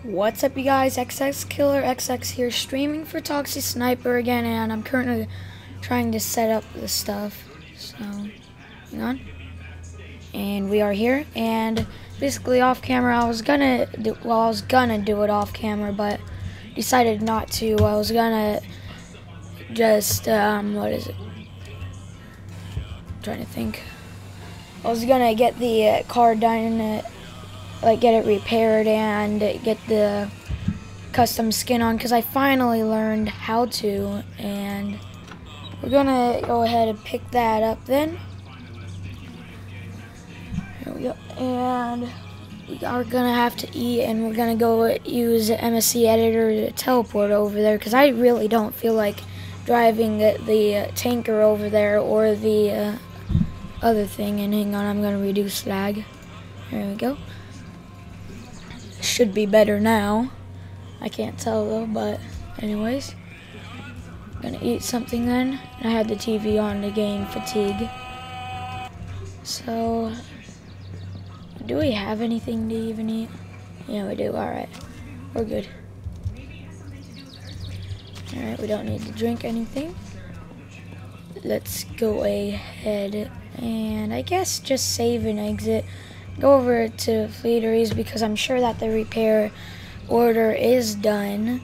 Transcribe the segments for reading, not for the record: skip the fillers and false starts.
What's up, you guys? XX Killer XX here, streaming for Toxic Sniper again, and I'm currently trying to set up the stuff. So, hang on. And we are here, and basically off camera, I was gonna do it off camera, but decided not to. I was gonna just what is it? I'm trying to think. I was gonna get the car done. Like get it repaired and get the custom skin on, because I finally learned how to, and we're gonna go ahead and pick that up then. Here we go. And we are gonna have to eat, and we're gonna go use MSC editor to teleport over there, because I really don't feel like driving the tanker over there or the other thing. And hang on, I'm gonna reduce lag. There we go. Should be better now. I can't tell though, but anyways, I'm gonna eat something then. I had the TV on to gain fatigue. So, do we have anything to even eat? Yeah, we do. Alright, we're good. Alright, we don't need to drink anything. Let's go ahead and I guess just save and exit. Go over to Fleeteries, because I'm sure that the repair order is done.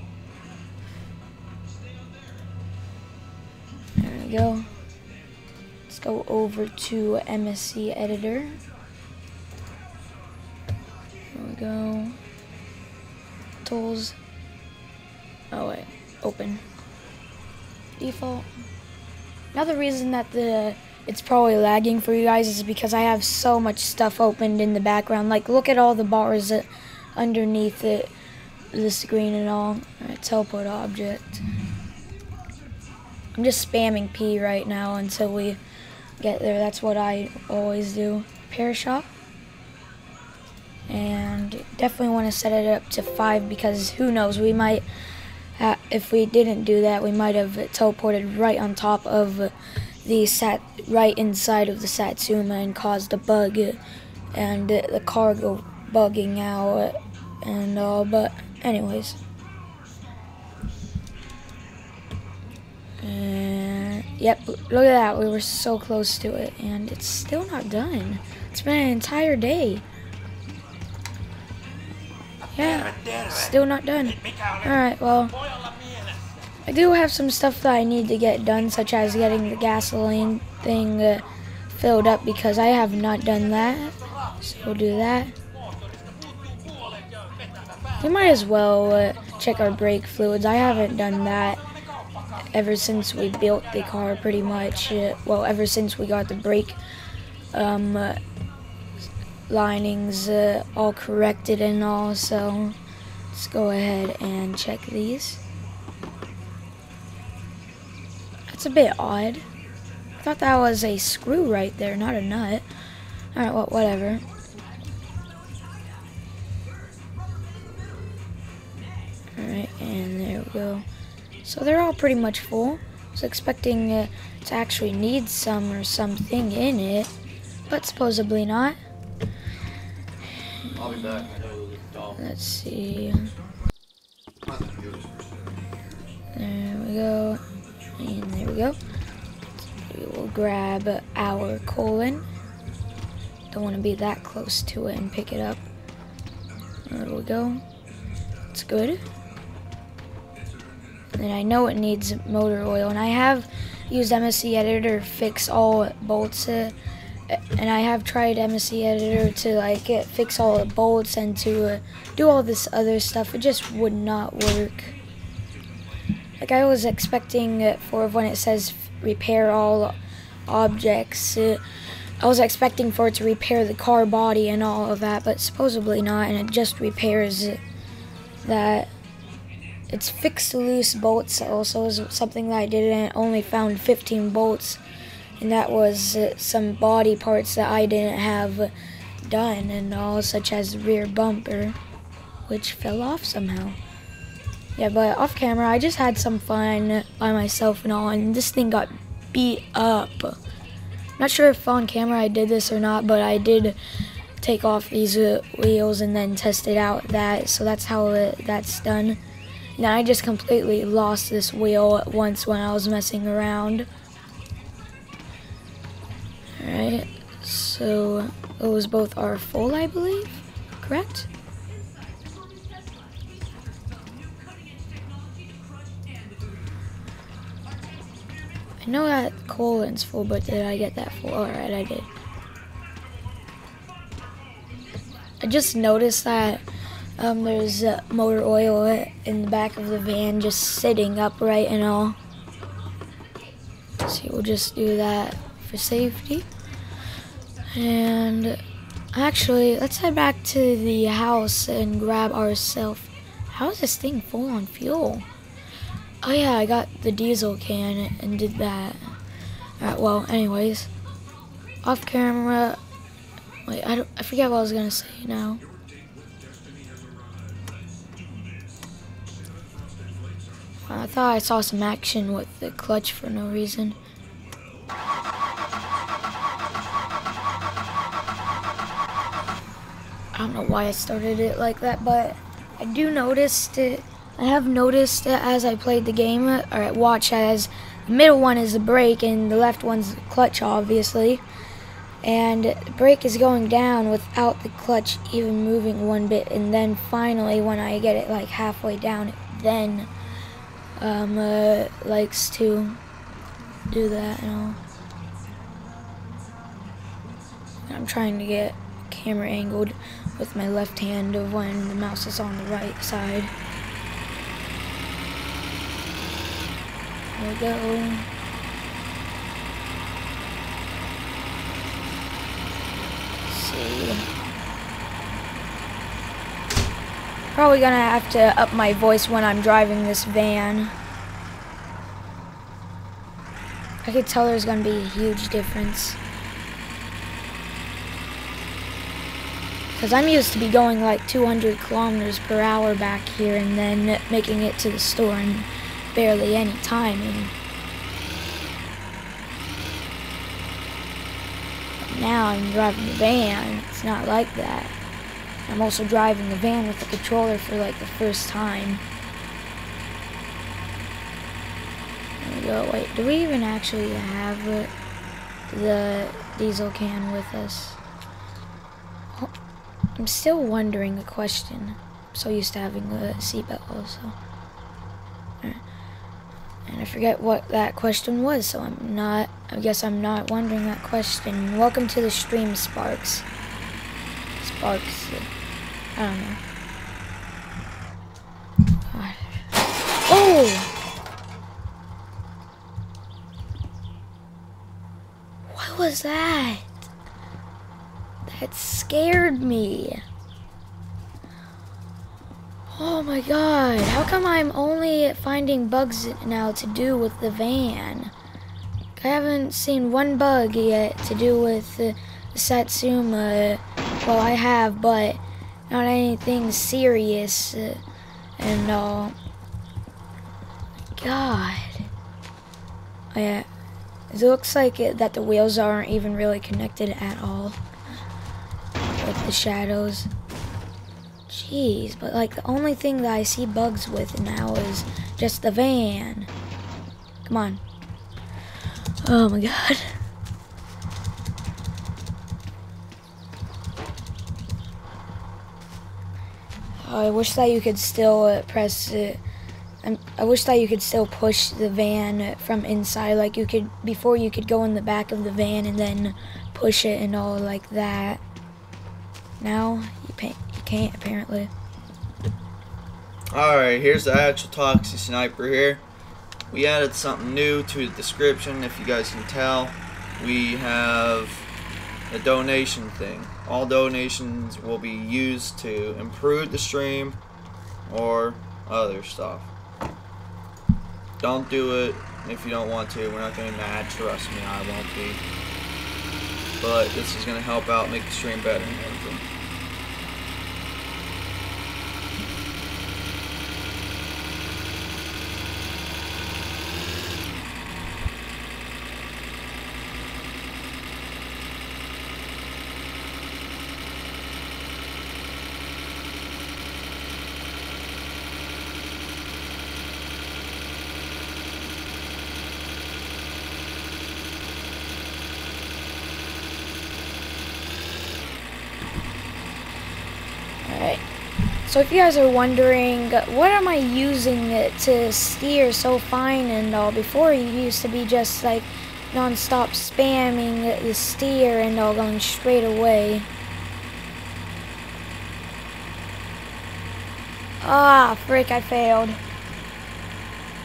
There we go. Let's go over to MSC editor. There we go. Tools. Oh wait, open. Default. Another reason that it's probably lagging for you guys is because I have so much stuff opened in the background. Like, look at all the bars underneath it, the screen and all. Alright, teleport object. I'm just spamming P right now until we get there. That's what I always do. Repair shop. And definitely want to set it up to 5, because who knows, we might, if we didn't do that, we might have teleported right on top of the right inside of the Satsuma and caused a bug and the cargo bugging out and all. But anyways, yep, look at that, we were so close to it, and it's still not done. It's been an entire day. Yeah, still not done. Alright, well, I do have some stuff that I need to get done, such as getting the gasoline thing filled up, because I have not done that. So we'll do that. We might as well check our brake fluids. I haven't done that ever since we built the car, pretty much. Well, ever since we got the brake linings all corrected and all. So let's go ahead and check these. It's a bit odd. I thought that was a screw right there, not a nut. Alright, well, whatever. Alright, and there we go. So they're all pretty much full. I was expecting to actually need some or something in it, but supposedly not. I'll be back. Let's see. There we go. And there we go. We will grab our colon. Don't want to be that close to it and pick it up. There we go. It's good. And then I know it needs motor oil, and I have used MSC editor to fix all bolts. And I have tried MSC editor to fix all the bolts and to do all this other stuff. It just would not work. Like, I was expecting for when it says repair all objects, I was expecting for it to repair the car body and all of that, but supposedly not, and it just repairs that. It's fixed loose bolts also is something that I did, and it only found 15 bolts, and that was some body parts that I didn't have done and all, such as the rear bumper, which fell off somehow. Yeah, but off camera, I just had some fun by myself and all, and this thing got beat up. Not sure if on camera I did this or not, but I did take off these wheels and then test it out. So that's how that's done. Now I just completely lost this wheel once when I was messing around. Alright, so those both are full, I believe, correct? I know that colon's full, but did I get that full? Alright, I did. I just noticed that there's motor oil in the back of the van just sitting upright and all. So we'll just do that for safety. And actually, let's head back to the house and grab ourselves. How is this thing full on fuel? Oh yeah, I got the diesel can and did that. Alright, well, anyways, off camera. Wait, I forget what I was gonna say now. I thought I saw some action with the clutch for no reason. I don't know why I started it like that, but I do notice it. I have noticed it as I played the game. Alright, watch as the middle one is the brake and the left one's the clutch, obviously. And the brake is going down without the clutch even moving one bit. And then finally, when I get it like halfway down, it then likes to do that and all. I'm trying to get camera angled with my left hand of when the mouse is on the right side. There we go. Let's see. Probably gonna have to up my voice when I'm driving this van. I could tell there's gonna be a huge difference. Because I'm used to be going like 200 kilometers per hour back here and then making it to the store in barely any time. And now I'm driving the van. It's not like that. I'm also driving the van with the controller for like the first time. There we go. Wait, do we even actually have the diesel can with us? Oh, I'm still wondering a question. I'm so used to having a seatbelt also. Right. And I forget what that question was, so I guess I'm not wondering that question. Welcome to the stream, Sparks. Sparks. I don't know. God. Oh! What was that? That scared me. Oh my god. How come I'm only finding bugs now to do with the van? I haven't seen one bug yet to do with the Satsuma. Well, I have, but not anything serious and all. God. Oh, yeah. It looks like that the wheels aren't even really connected at all with the shadows. Jeez, but like the only thing that I see bugs with now is just the van. Come on. Oh my god. I wish that you could still press it. I wish that you could still push the van from inside, like you could before. You could go in the back of the van and then push it and all like that. Now you can't apparently. Alright, here's the actual Toxic Sniper here. We added something new to the description. If you guys can tell, we have a donation thing. All donations will be used to improve the stream or other stuff. Don't do it if you don't want to. We're not going to be mad. Trust me, I won't be. But this is going to help out, make the stream better and everything. So if you guys are wondering, what am I using it to steer so fine and all? Before, you used to be just like non-stop spamming the steer and all, going straight away. Ah, frick, I failed.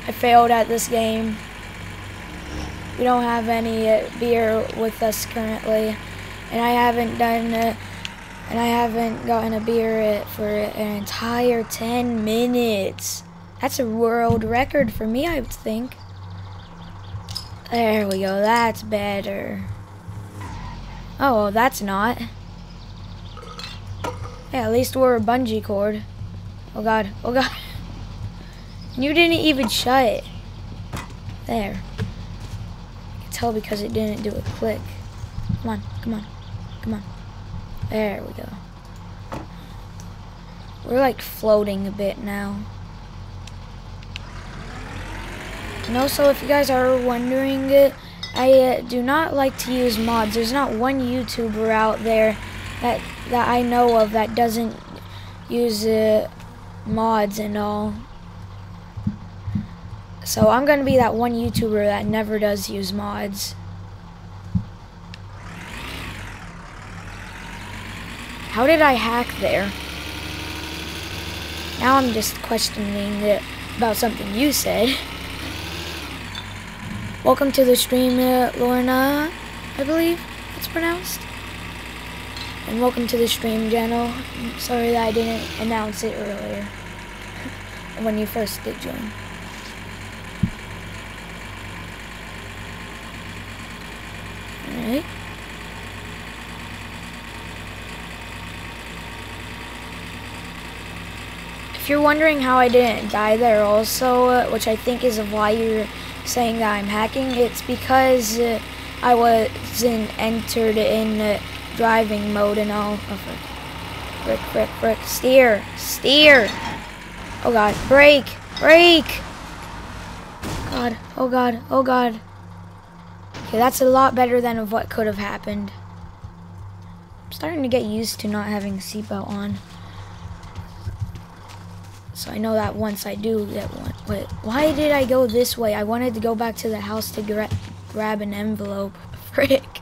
I failed at this game. We don't have any beer with us currently, and I haven't gotten a beer for an entire 10 minutes. That's a world record for me, I would think. There we go, that's better. Oh, well, that's not. Yeah, at least we're a bungee cord. Oh god, oh god. You didn't even shut it. There. I can tell because it didn't do a click. Come on, come on, come on. There we go. We're like floating a bit now. And also, if you guys are wondering, I do not like to use mods. There's not one YouTuber out there that I know of that doesn't use mods and all. So I'm gonna be that one YouTuber that never does use mods. How did I hack there? Now I'm just questioning it about something you said. Welcome to the stream, Lorna, I believe it's pronounced. And welcome to the stream, Jeno. I'm sorry that I didn't announce it earlier when you first did join. Alright. If you're wondering how I didn't die there also, which I think is why you're saying that I'm hacking, it's because I wasn't entered in driving mode and all. Oh, frick, frick, frick. Steer, steer. Oh god, brake, brake. God, oh god, oh god. Okay, that's a lot better than of what could have happened. I'm starting to get used to not having a seatbelt on. So I know that once I do get one. Wait, why did I go this way? I wanted to go back to the house to grab an envelope. Frick.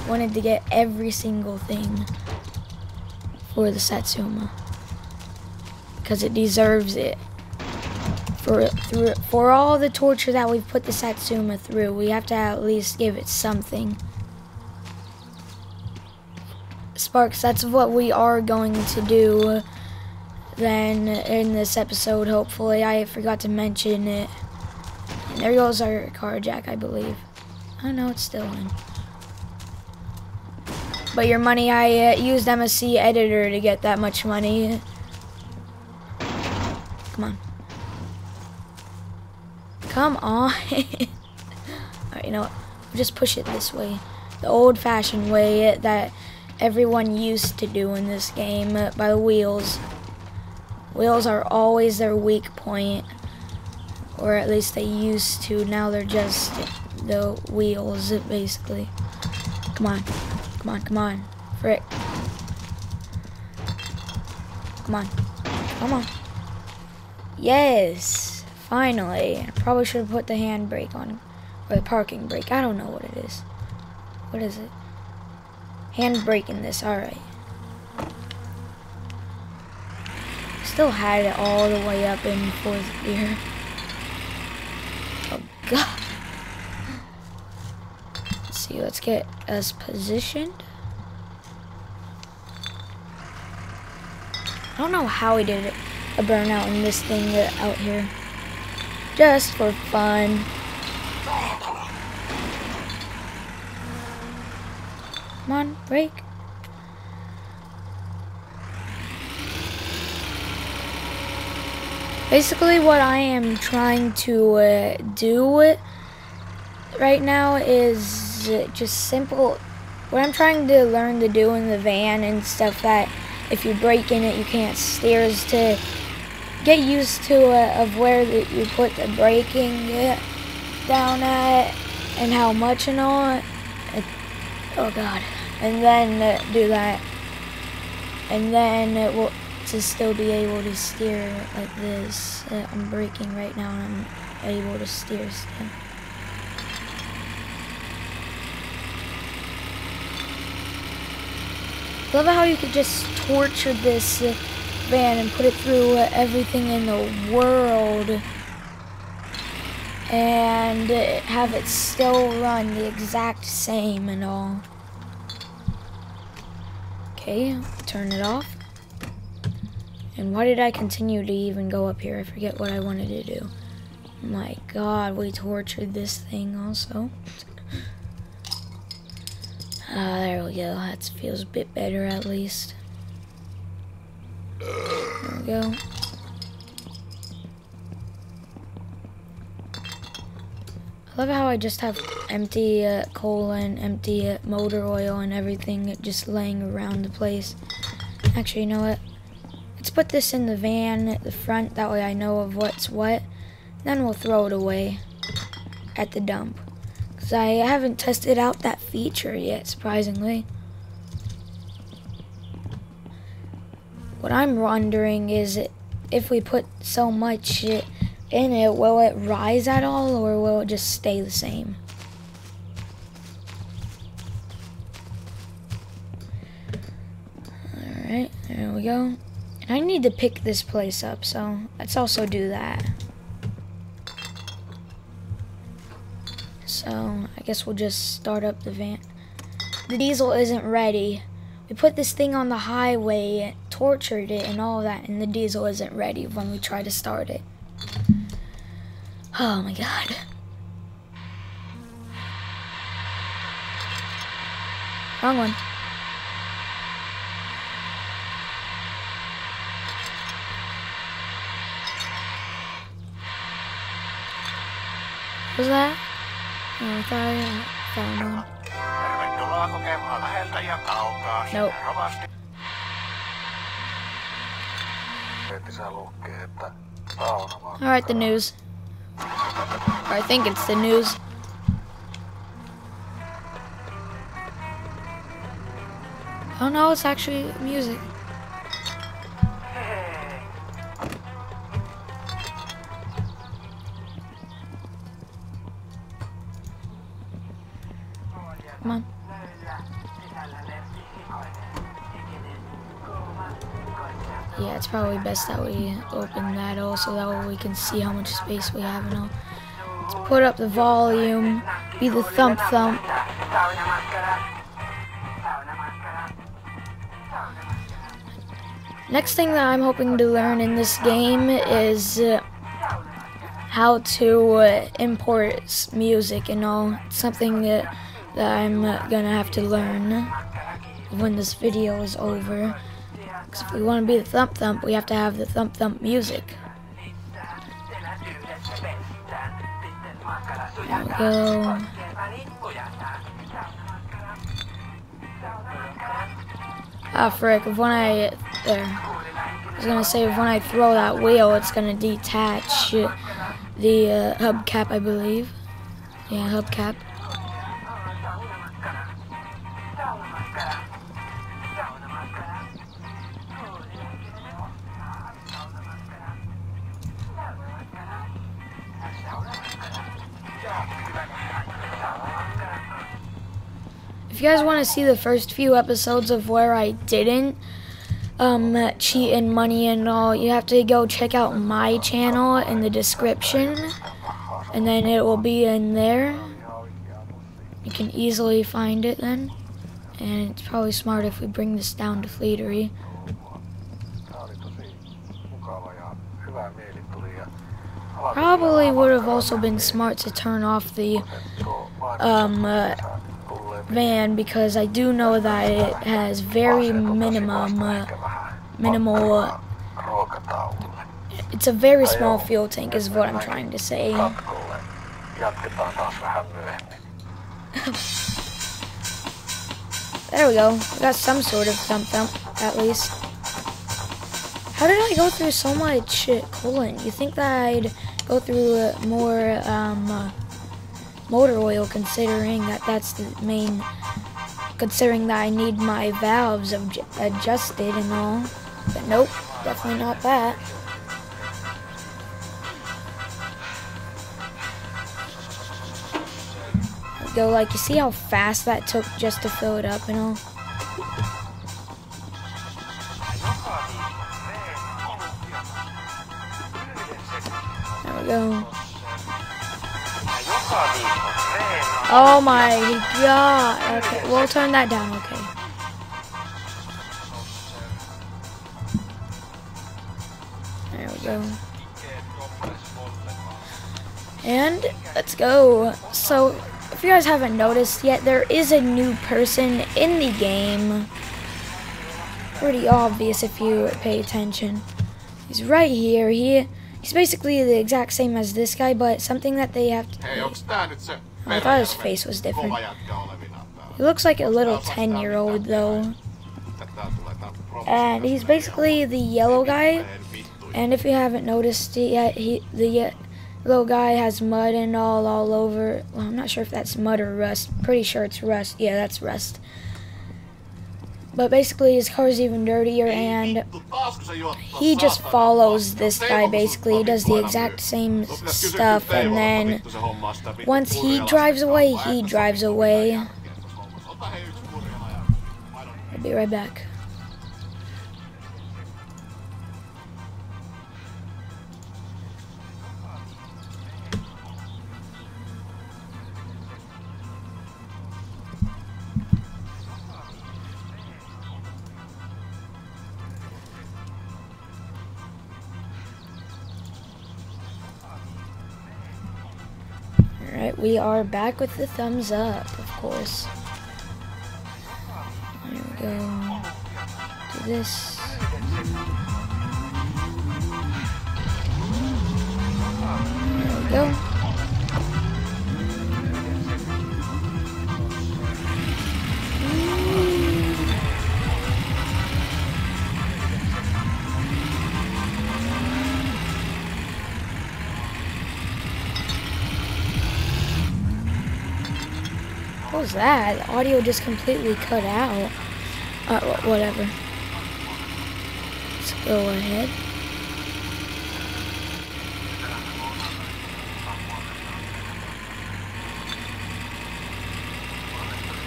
Wanted to get every single thing for the Satsuma. Because it deserves it. For all the torture that we've put the Satsuma through, we have to at least give it something. Sparks, that's what we are going to do then in this episode, hopefully. I forgot to mention it. And there goes our car jack, I believe. Oh no, it's still in. But your money, I used MSC editor to get that much money. Come on. Come on. Alright, you know what? Just push it this way. The old-fashioned way that everyone used to do in this game by the wheels. Wheels are always their weak point. Or at least they used to. Now they're just the wheels, basically. Come on. Come on, come on. Frick. Come on. Come on. Yes. Finally. I probably should have put the handbrake on. Or the parking brake. I don't know what it is. What is it? Handbrake in this. Alright. Still had it all the way up in fourth gear. Oh god. Let's see, let's get us positioned. I don't know how we did a burnout in this thing out here. Just for fun. Come on, brake. Basically, what I am trying to do right now is just simple. What I'm trying to learn to do in the van and stuff that if you brake in it, you can't steer, is to get used to of where you put the braking down at and how much and all. Oh god. And then do that. And then to still be able to steer like this. I'm braking right now and I'm able to steer still. I love how you could just torture this van and put it through everything in the world and have it still run the exact same and all. Okay, turn it off. And why did I continue to even go up here? I forget what I wanted to do. My God, we tortured this thing also. There we go. That feels a bit better at least. There we go. I love how I just have empty coal and empty motor oil and everything just laying around the place. Actually, you know what? Let's put this in the van at the front. That way I know of what's what. Then we'll throw it away at the dump. Because I haven't tested out that feature yet, surprisingly. What I'm wondering is if we put so much in it, will it rise at all or will it just stay the same? Alright, there we go. And I need to pick this place up, so let's also do that. So I guess we'll just start up the van. The diesel isn't ready. We put this thing on the highway, tortured it and all that, and the diesel isn't ready when we try to start it. Oh my God. Wrong one. What was that? Oh, I thought I found one. Nope. Alright, the news. Or I think it's the news. Oh no, it's actually music. Come on. Yeah, it's probably best that we open that also, that way we can see how much space we have and all. Let's put up the volume, be the thump thump. Next thing that I'm hoping to learn in this game is how to import music and all. It's something that I'm gonna have to learn when this video is over. Because if we want to be the thump thump, we have to have the thump thump music. There we go. Ah, frick, if when I was gonna say if when I throw that wheel, it's gonna detach the hubcap, I believe. Yeah, hubcap. If you guys want to see the first few episodes of where I didn't cheat in money and all, you have to go check out my channel in the description, and then it will be in there. You can easily find it then, and it's probably smart if we bring this down to Fleetery. Probably would have also been smart to turn off the van, because I do know that it has very minimal, it's a very small fuel tank is what I'm trying to say. There we go, we got some sort of thump thump, at least. How did I go through so much coolant? You think that I'd go through more motor oil, considering that that's the main, considering that I need my valves adjusted and all, but nope, definitely not that. There we go, like, you see how fast that took just to fill it up and all? There we go. Oh my god. Okay, we'll turn that down, okay. There we go. And let's go. So, if you guys haven't noticed yet, there is a new person in the game. Pretty obvious if you pay attention. He's right here. He's basically the exact same as this guy, but something that they have to... I thought his face was different. He looks like a little 10-year-old though. And he's basically the yellow guy. And if you haven't noticed it yet, the yellow guy has mud and all over. Well, I'm not sure if that's mud or rust. Pretty sure it's rust. Yeah, that's rust. But basically his car is even dirtier, and he just follows this guy basically. He does the exact same stuff, and then once he drives away, he drives away. I'll be right back. Alright, we are back with the thumbs up, of course. There we go. Do this. There we go. What was that? The audio just completely cut out. Whatever. Let's go ahead.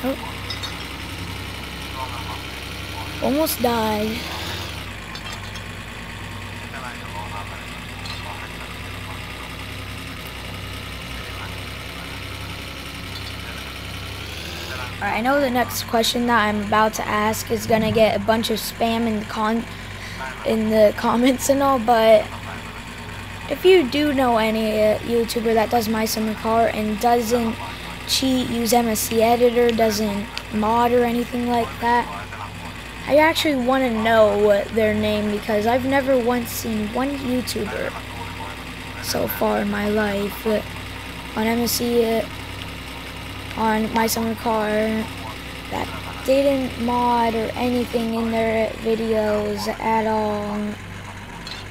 Oh. Almost died. Alright, I know the next question that I'm about to ask is gonna get a bunch of spam in the comments and all, but if you do know any YouTuber that does My Summer Car and doesn't cheat, use MSC Editor, doesn't mod or anything like that, I actually want to know their name, because I've never once seen one YouTuber so far in my life on MSC on My Summer Car that didn't mod or anything in their videos at all.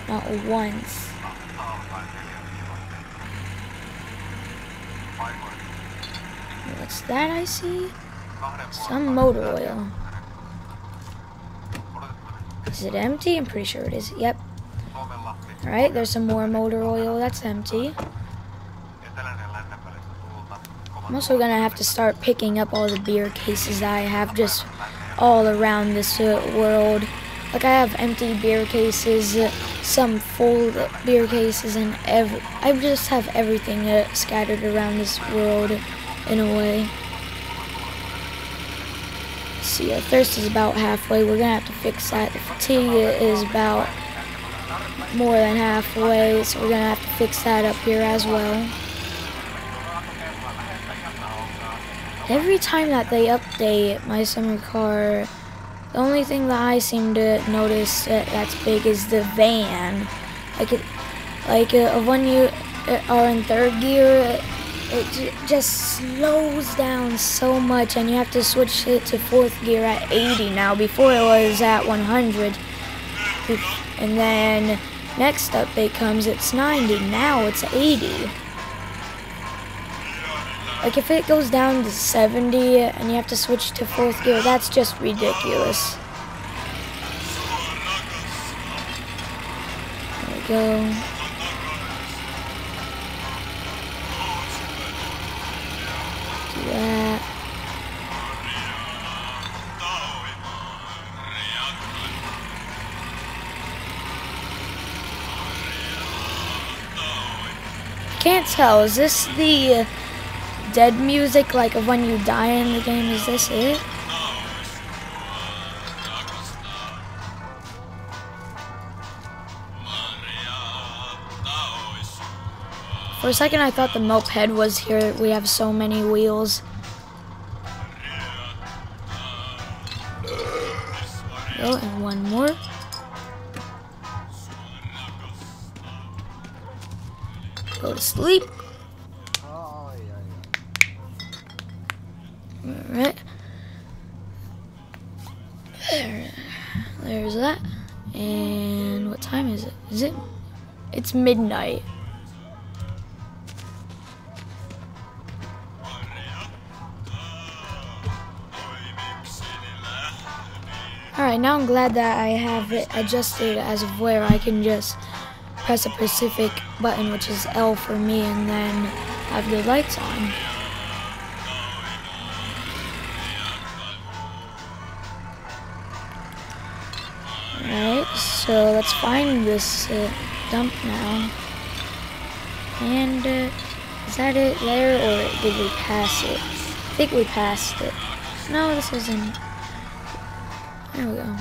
Not once. What's that I see? Some motor oil. Is it empty? I'm pretty sure it is. Yep. Alright, there's some more motor oil. That's empty. I'm also gonna have to start picking up all the beer cases that I have just all around this world. Like, I have empty beer cases, some full beer cases, and I just have everything scattered around this world in a way. See, our thirst is about halfway. We're gonna have to fix that. The fatigue is about more than halfway, so we're gonna have to fix that up here as well. Every time that they update My Summer Car, the only thing that I seem to notice that's big is the van. When you are in third gear, it just slows down so much, and you have to switch it to fourth gear at 80 now. Before it was at 100, and then next update comes, it's 90. Now it's 80. Like, if it goes down to 70 and you have to switch to fourth gear, that's just ridiculous. go. Do that. Can't tell. Is this the dead music, like of when you die in the game? Is this it? For a second I thought the moped was here. We have so many wheels. Oh, and one more. Go to sleep. Alright. There's that. And what time is it? It's midnight. Alright, now I'm glad that I have it adjusted as of where I can just press a specific button, which is L for me, and then have the lights on. Alright, so let's find this dump now. And is that it there, or did we pass it? I think we passed it. No, this isn't. There we go.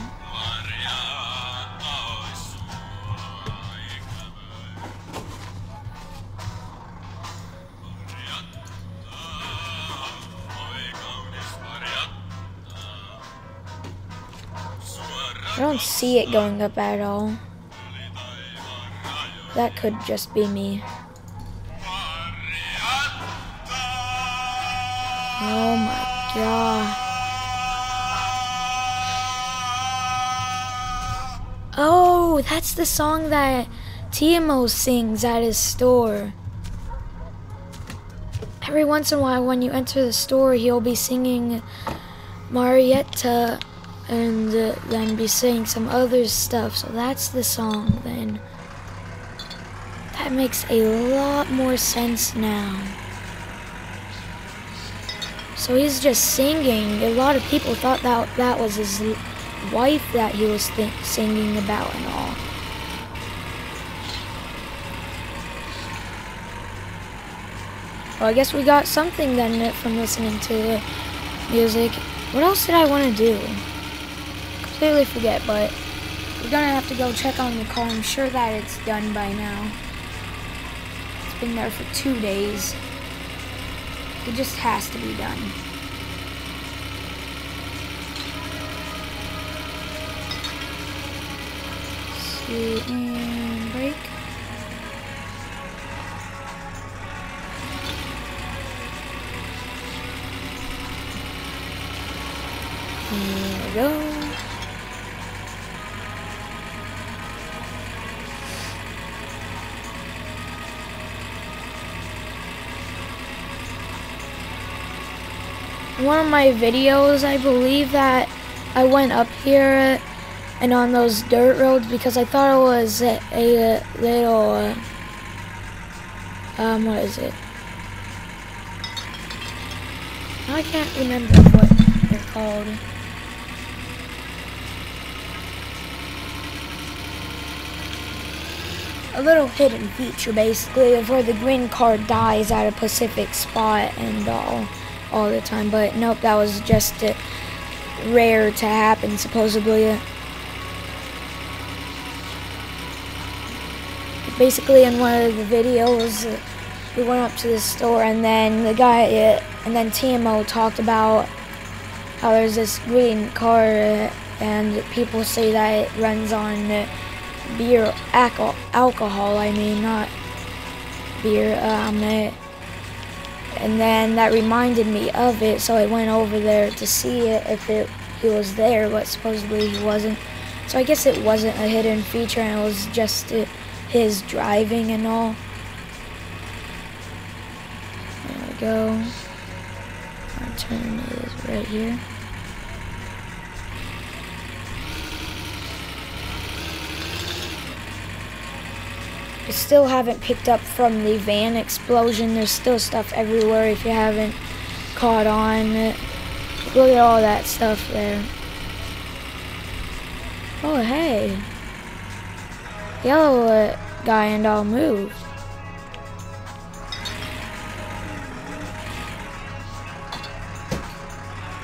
I don't see it going up at all. That could just be me. Oh my god. Oh, that's the song that TMO sings at his store. Every once in a while when you enter the store, he'll be singing Marietta and then be saying some other stuff. So that's the song then. That makes a lot more sense now. So he's just singing. A lot of people thought that was his wife that he was singing about and all. Well, I guess we got something then from listening to music. What else did I want to do? Completely forget, but we're gonna have to go check on the car. I'm sure that it's done by now. It's been there for 2 days. It just has to be done. And brake. There we go. One of my videos, I believe that I went up here and on those dirt roads because I thought it was a little, what is it? I can't remember what they're called. A little hidden feature, basically, of where the green car dies at a specific spot and all the time. But nope, that was just rare to happen, supposedly. Basically, in one of the videos, we went up to the store, and then the guy, and then TMO talked about how there's this green car, and people say that it runs on beer, alcohol, I mean, not beer, and then that reminded me of it, so I went over there to see it, if he was there, but supposedly he wasn't. So I guess it wasn't a hidden feature, and it was just his driving and all. There we go. Our turn is right here. I still haven't picked up from the van explosion. There's still stuff everywhere if you haven't caught on. Look at all that stuff there. Oh, hey. Yellow guy and all moved.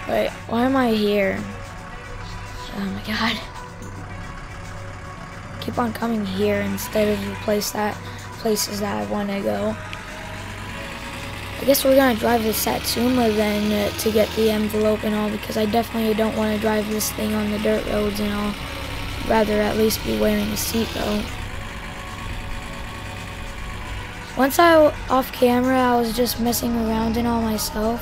Wait, why am I here? Oh my god. Keep on coming here instead of the places that I want to go. I guess we're gonna drive the Satsuma then to get the envelope and all, because I definitely don't want to drive this thing on the dirt roads and all. I'd rather at least be wearing a seatbelt. Once off camera, I was just messing around and all myself,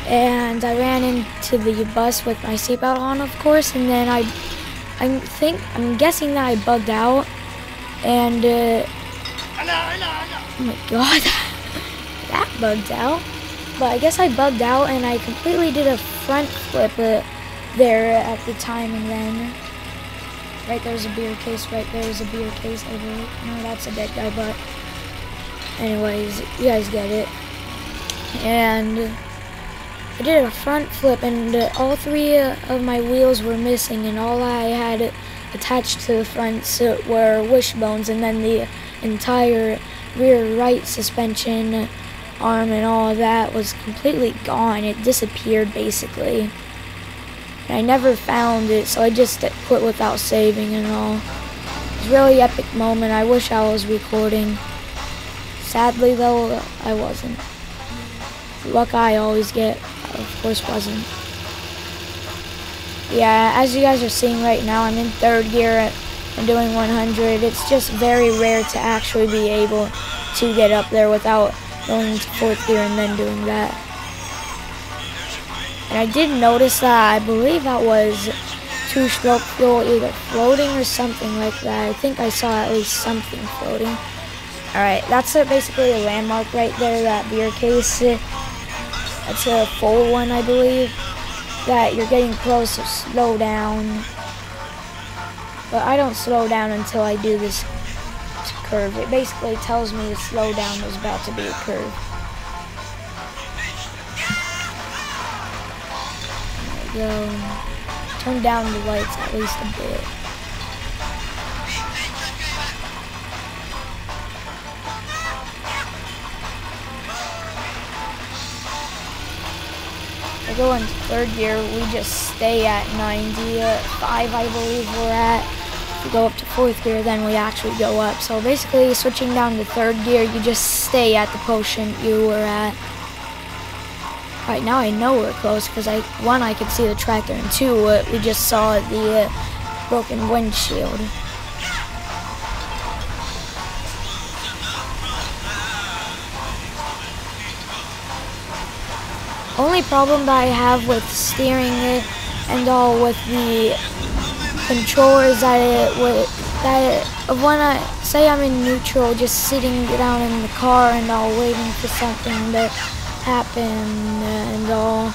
and I ran into the bus with my seatbelt on, of course, and then I'm guessing that I bugged out, and oh my god, that bugged out. But I guess I bugged out and I completely did a front flip there at the time, and then right there's a beer case, right there's a beer case. No, that's a dead guy, but anyways, you guys get it. And I did a front flip, and all three of my wheels were missing, and all I had attached to the fronts were wishbones, and then the entire rear right suspension arm and all of that was completely gone. It disappeared basically. And I never found it, so I just quit without saving and all. It was a really epic moment. I wish I was recording. Sadly though, I wasn't. Luck I always get, of course, wasn't. Yeah, as you guys are seeing right now, I'm in third gear and doing 100. It's just very rare to actually be able to get up there without going into fourth gear and then doing that. And I did notice that I believe that was two-stroke fuel either floating or something like that. I think I saw at least something floating. Alright, that's basically a landmark right there, that beer case. That's a full one, I believe. That you're getting close, so slow down. But I don't slow down until I do this curve. It basically tells me to slow down. There's about to be a curve. There we go. Turn down the lights at least a bit. I go into third gear, we just stay at 95, I believe we're at. If we go up to fourth gear, then we actually go up. So basically, switching down to third gear, you just stay at the position you were at. Right now I know we're close, because one, I could see the tractor, and two, we just saw the broken windshield. Only problem that I have with steering it and all with the controller is that when I say I'm in neutral, just sitting down in the car and all waiting for something to happen and all,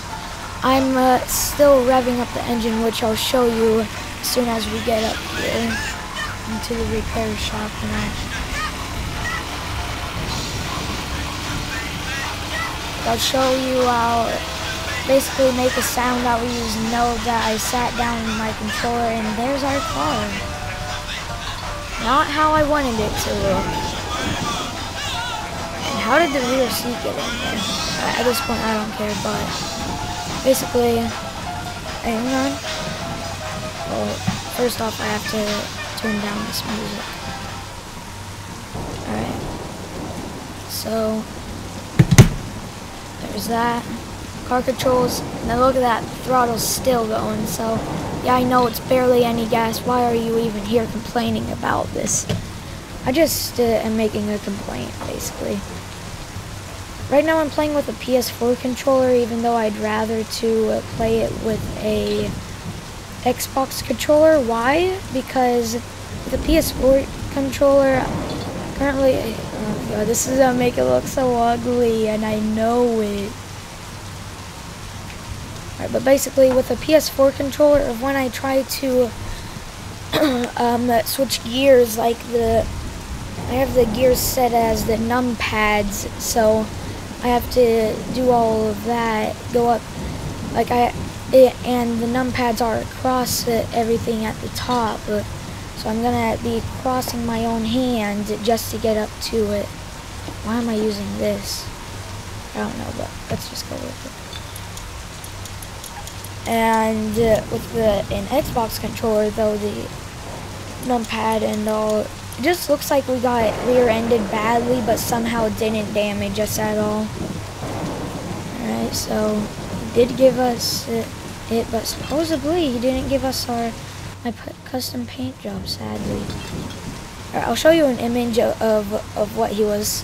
I'm still revving up the engine, which I'll show you as soon as we get up here into the repair shop and all. I'll show you how basically make a sound that we use know that I sat down in my controller, and there's our car. Not how I wanted it to look. And how did the rear seat get in there? At this point I don't care, but basically, hang on. Well, first off I have to turn down this music. Alright. So there's that. Car controls. Now look at that. The throttle's still going. So, yeah, I know it's barely any gas. Why are you even here complaining about this? I just am making a complaint, basically. Right now I'm playing with a PS4 controller, even though I'd rather to play it with a Xbox controller. Why? Because with a PS4 controller, currently, oh god, this is gonna make it look so ugly, and I know it. Alright, but basically with a PS4 controller, when I try to switch gears, like the I have the gears set as the num pads, so I have to do all of that, go up, like and the num pads are across everything at the top, so I'm gonna be crossing my own hand just to get up to it. Why am I using this? I don't know, but let's just go with it. And with an Xbox controller, though, the numpad and all, it just looks like we got rear-ended badly, but somehow didn't damage us at all. Alright, so he did give us it, but supposedly he didn't give us my custom paint job, sadly. Alright, I'll show you an image of what he was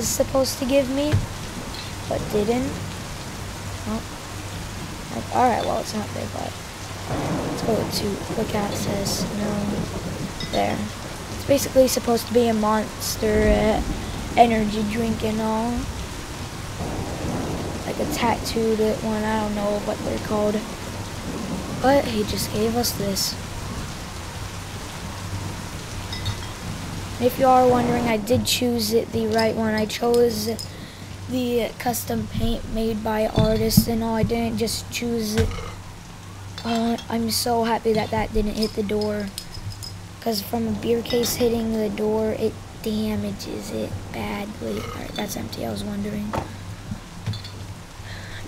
supposed to give me, but didn't. Oh. Alright, well, it's not there, but let's go to quick access. No, there. It's basically supposed to be a Monster energy drink and all. Like a tattooed one, I don't know what they're called. But he just gave us this. If you are wondering, I did choose the right one. I chose the custom paint made by artists and all. I didn't just choose it. I'm so happy that didn't hit the door, because from a beer case hitting the door, it damages it badly. Alright, that's empty, I was wondering.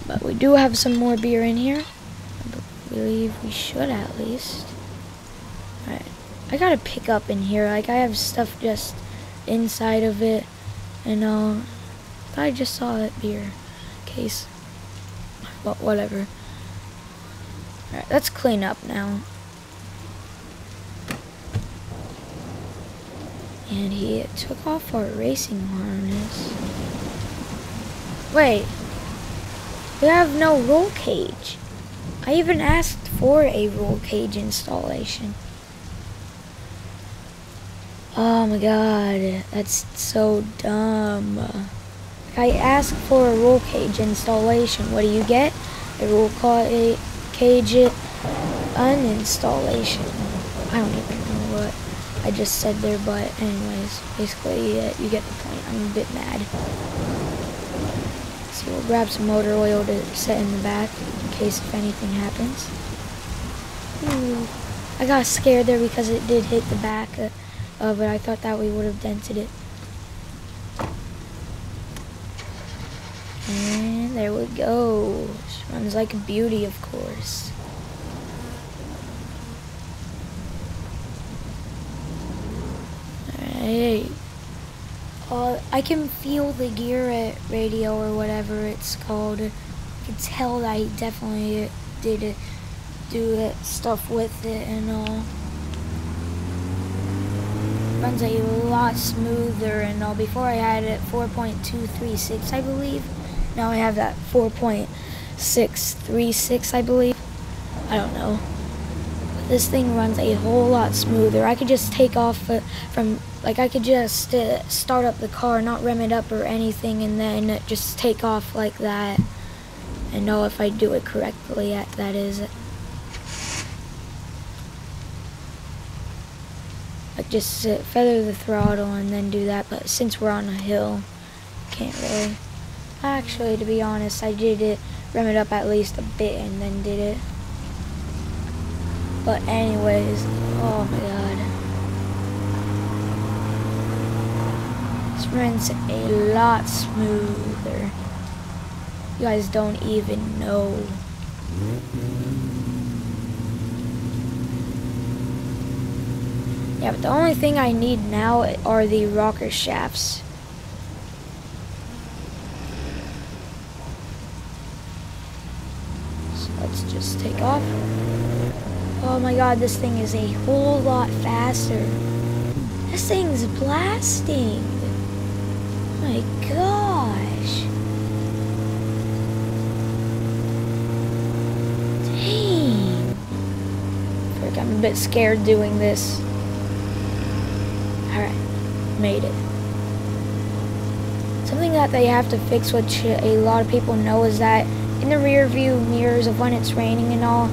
But we do have some more beer in here. I believe we should, at least. Alright, I gotta pick up in here. Like, I have stuff just inside of it and all. I just saw that beer case. Well, whatever. Alright, let's clean up now. And he took off our racing harness. Wait. We have no roll cage. I even asked for a roll cage installation. Oh my god, that's so dumb. I asked for a roll cage installation. What do you get? A roll cage uninstallation. I don't even know what I just said there, but anyways, basically you get the point. I'm a bit mad. So we'll grab some motor oil to set in the back in case if anything happens. Ooh, I got scared there because it did hit the back of it. I thought that we would have dented it. And there we go. She runs like a beauty, of course. Alright. I can feel the gear radio or whatever it's called. I can tell that he definitely did do stuff with it and all. Runs a lot smoother and all. Before I had it 4.236, I believe. Now I have that 4.636, I believe. I don't know. But this thing runs a whole lot smoother. I could just take off from, like, I could just start up the car, not rem it up or anything, and then just take off like that. And know if I do it correctly, that is. Like, just feather the throttle and then do that, but since we're on a hill, can't really. Actually, to be honest, I did rem it up at least a bit and then did it. But anyways, oh my god. This runs a lot smoother. You guys don't even know. Yeah, but the only thing I need now are the rocker shafts. So let's just take off. Oh my god, this thing is a whole lot faster. This thing's blasting. Oh my gosh. Dang. Frick, I'm a bit scared doing this. Alright, made it. Something that they have to fix, which a lot of people know, is that in the rear view mirrors of when it's raining and all,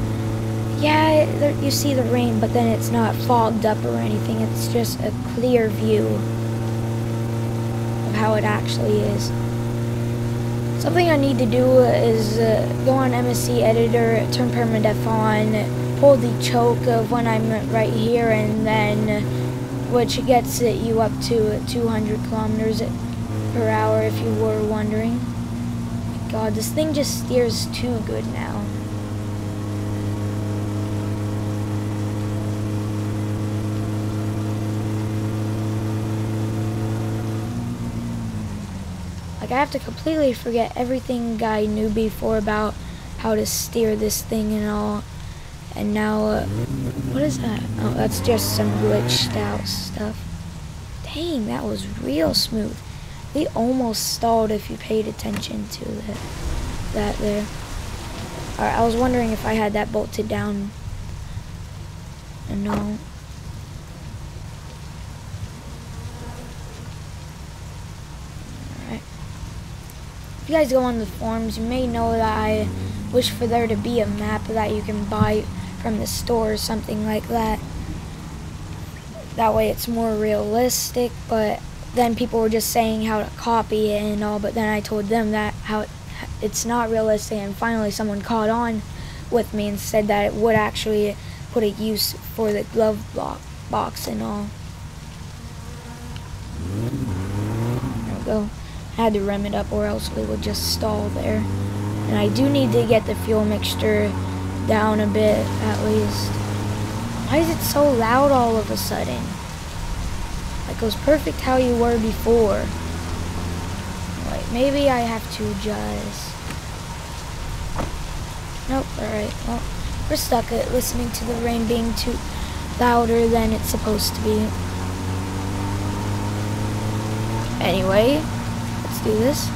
yeah, you see the rain, but then it's not fogged up or anything. It's just a clear view. how it actually is. Something I need to do is go on MSC Editor, turn permadeath on, pull the choke of when I'm right here, and then which gets you up to 200 kilometers per hour if you were wondering. God, this thing just steers too good now. Like, I have to completely forget everything I knew before about how to steer this thing and all. And now, what is that? Oh, that's just some glitched out stuff. Dang, that was real smooth. We almost stalled if you paid attention to that there. Alright, I was wondering if I had that bolted down. And no. If you guys go on the forums, you may know that I wish for there to be a map that you can buy from the store or something like that. That way it's more realistic, but then people were just saying how to copy it and all, but then I told them that it's not realistic, and finally someone caught on with me and said that it would actually put a use for the glove box and all. There we go. I had to rim it up or else we would just stall there. And I do need to get the fuel mixture down a bit at least. Why is it so loud all of a sudden? Like, it was perfect how you were before. Wait, maybe I have to just... Nope, alright, well, we're stuck at listening to the rain being too louder than it's supposed to be. Anyway, let's do this.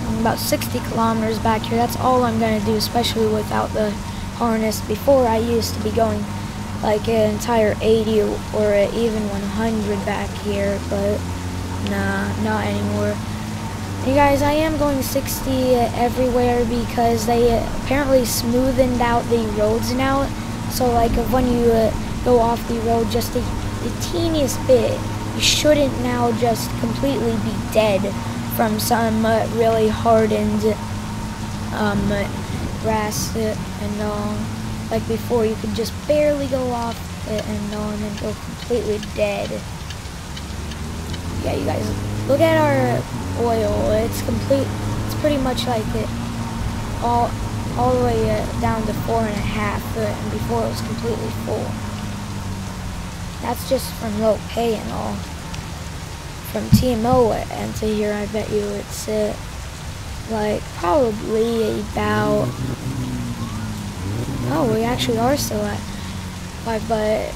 I'm about 60 kilometers back here. That's all I'm going to do, especially without the harness. Before, I used to be going like an entire 80 or even 100 back here, but nah, not anymore. Hey guys, I am going 60 everywhere because they apparently smoothened out the roads now. So like when you go off the road just the teeniest bit, you shouldn't now just completely be dead from some really hardened grass and all. Like before, you could just barely go off it and all, and then go completely dead. Yeah, you guys, look at our oil. It's complete. It's pretty much like it all the way down to 4.5, and before it was completely full. That's just from low pay and all. From TMO and to here, I bet you it's like probably about. Oh, we actually are still at 5, but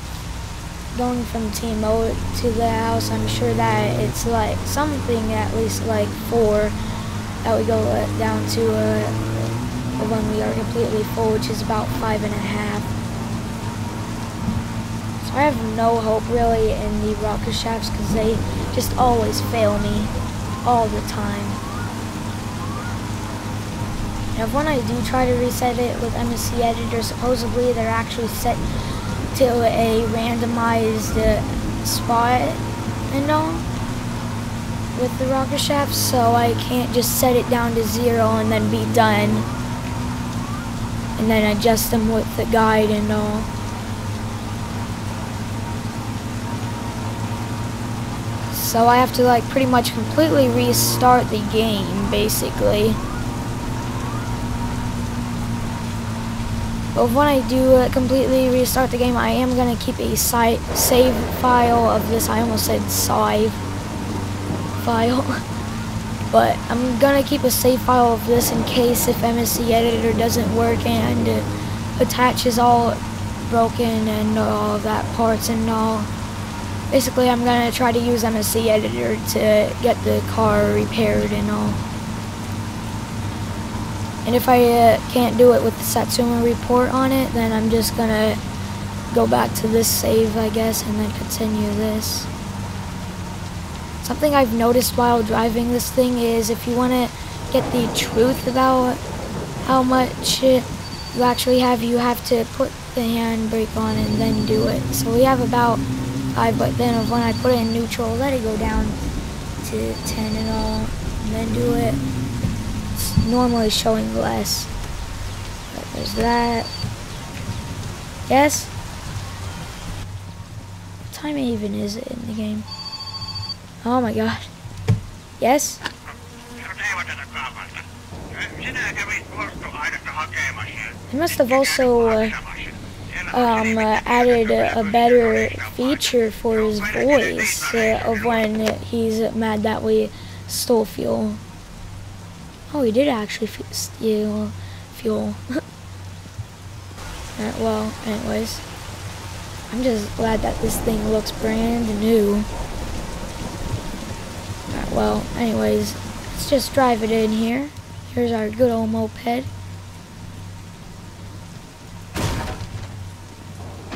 going from TMO to the house, I'm sure that it's like something at least like 4 that we go down to when we are completely full, which is about 5.5. So I have no hope really in the rocket shafts because they just always fail me all the time. Now when I do try to reset it with MSC Editor, supposedly they're actually set to a randomized spot and all with the rocket shafts, so I can't just set it down to 0 and then be done and then adjust them with the guide and all. So I have to like pretty much completely restart the game basically. But when I do completely restart the game, I am going to keep a save file of this. I almost said save file. But I'm going to keep a save file of this in case if MSC Editor doesn't work and attach is all broken and all of that parts and all. Basically, I'm going to try to use MSC Editor to get the car repaired and all. And if I can't do it with the Satsuma report on it, then I'm just gonna go back to this save, I guess, and then continue this. Something I've noticed while driving this thing is if you want to get the truth about how much you actually have, you have to put the handbrake on and then do it. So we have about 5, but then when I put it in neutral, let it go down to 10 and all, and then do it, it's normally showing less. But there's that. Yes? What time even is it in the game? Oh my god. Yes? They must have also added a better feature for his voice of when he's mad that we stole fuel. Oh, he did actually steal fuel. Alright, well, anyways. I'm just glad that this thing looks brand new. Alright, well, anyways, let's just drive it in here. Here's our good old moped.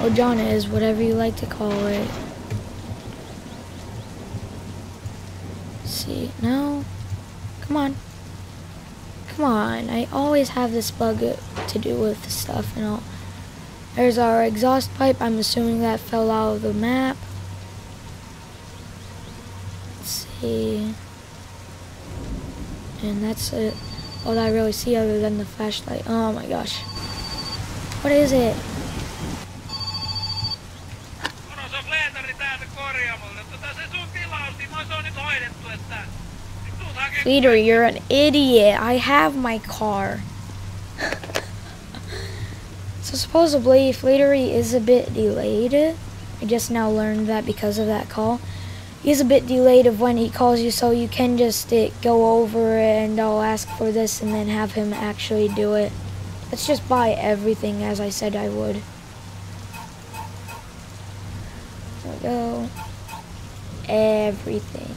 Or John is, whatever you like to call it. Let's see, no. Come on. Come on, I always have this bug to do with the stuff and all. There's our exhaust pipe. I'm assuming that fell out of the map. Let's see. And that's it. All I really see other than the flashlight. Oh my gosh. What is it? Peter, you're an idiot. I have my car. So supposedly, Fleetery is a bit delayed. I just now learned that because of that call. He's a bit delayed of when he calls you, so you can just go over and I'll ask for this and then have him actually do it. Let's just buy everything as I said I would. There we go. Everything.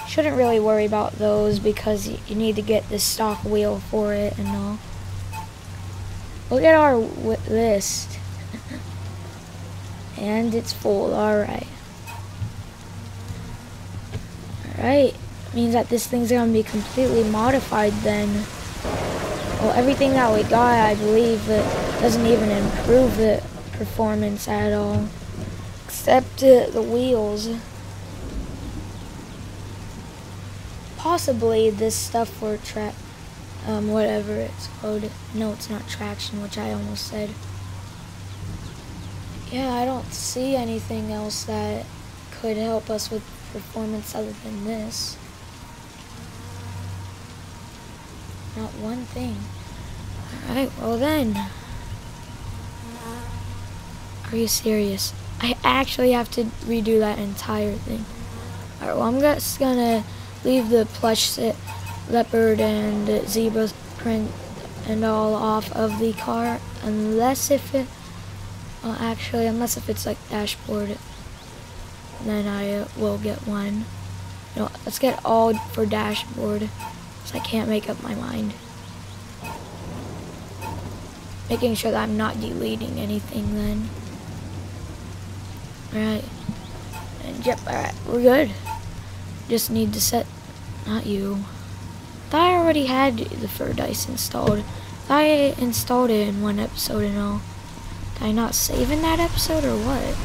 Shouldn't really worry about those because you need to get the stock wheel for it and all. Look at our list. And it's full, alright. Alright, means that this thing's gonna be completely modified then. Well, everything that we got, I believe, doesn't even improve the performance at all. Except the wheels. Possibly this stuff for whatever it's called. No, it's not traction, which I almost said. Yeah, I don't see anything else that could help us with performance other than this. Not one thing. Alright, well then. Are you serious? I actually have to redo that entire thing. Alright, well I'm just gonna leave the plush leopard and zebra print and all off of the car, unless if it, unless if it's like dashboard, then I will get one. No, let's get all for dashboard, because I can't make up my mind. Making sure that I'm not deleting anything then. Alright, and yep, alright, we're good. Just need to set, not you. Thought I already had the fur dice installed. Thought I installed it in one episode and all. Did I not save in that episode or what?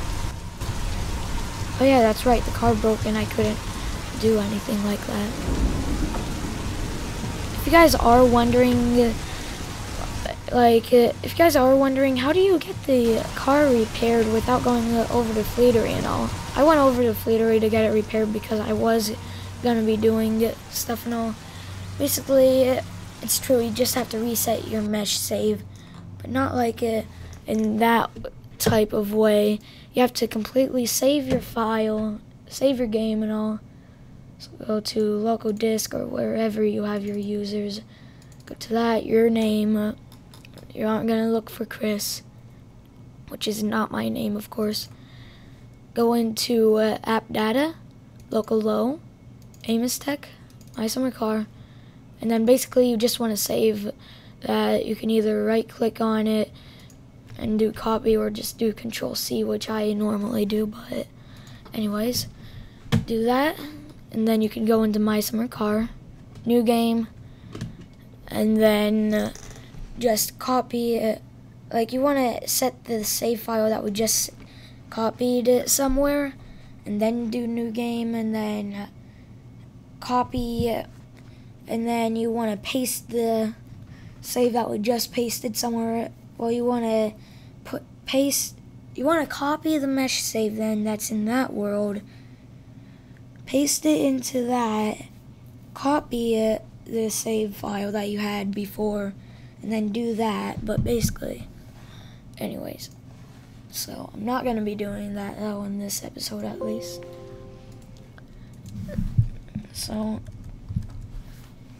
Oh yeah, that's right, the car broke and I couldn't do anything like that. If you guys are wondering, how do you get the car repaired without going over to Fleetery and all? I went over to Fleetery to get it repaired because I was gonna be doing stuff and all. Basically, it's true, you just have to reset your mesh save, but not like in that type of way. You have to completely save your file, save your game and all. So go to local disk or wherever you have your users. Go to that, your name. You're not gonna look for Chris, which is not my name, of course. Go into app data, local low, Amos Tech, my summer car, and then basically you just want to save that. You can either right click on it and do copy or just do Control C, which I normally do, but anyways, do that, and then you can go into my summer car, new game, and then just copy it. Like, you want to set the save file that we just copied it somewhere, and then do new game, and then copy it, and then you want to paste the save that we just pasted somewhere. Well, you want to you want to copy the mesh save then that's in that world, paste it into that, copy it, the save file that you had before, and then do that. But basically, anyways, so I'm not going to be doing that though in this episode at least. So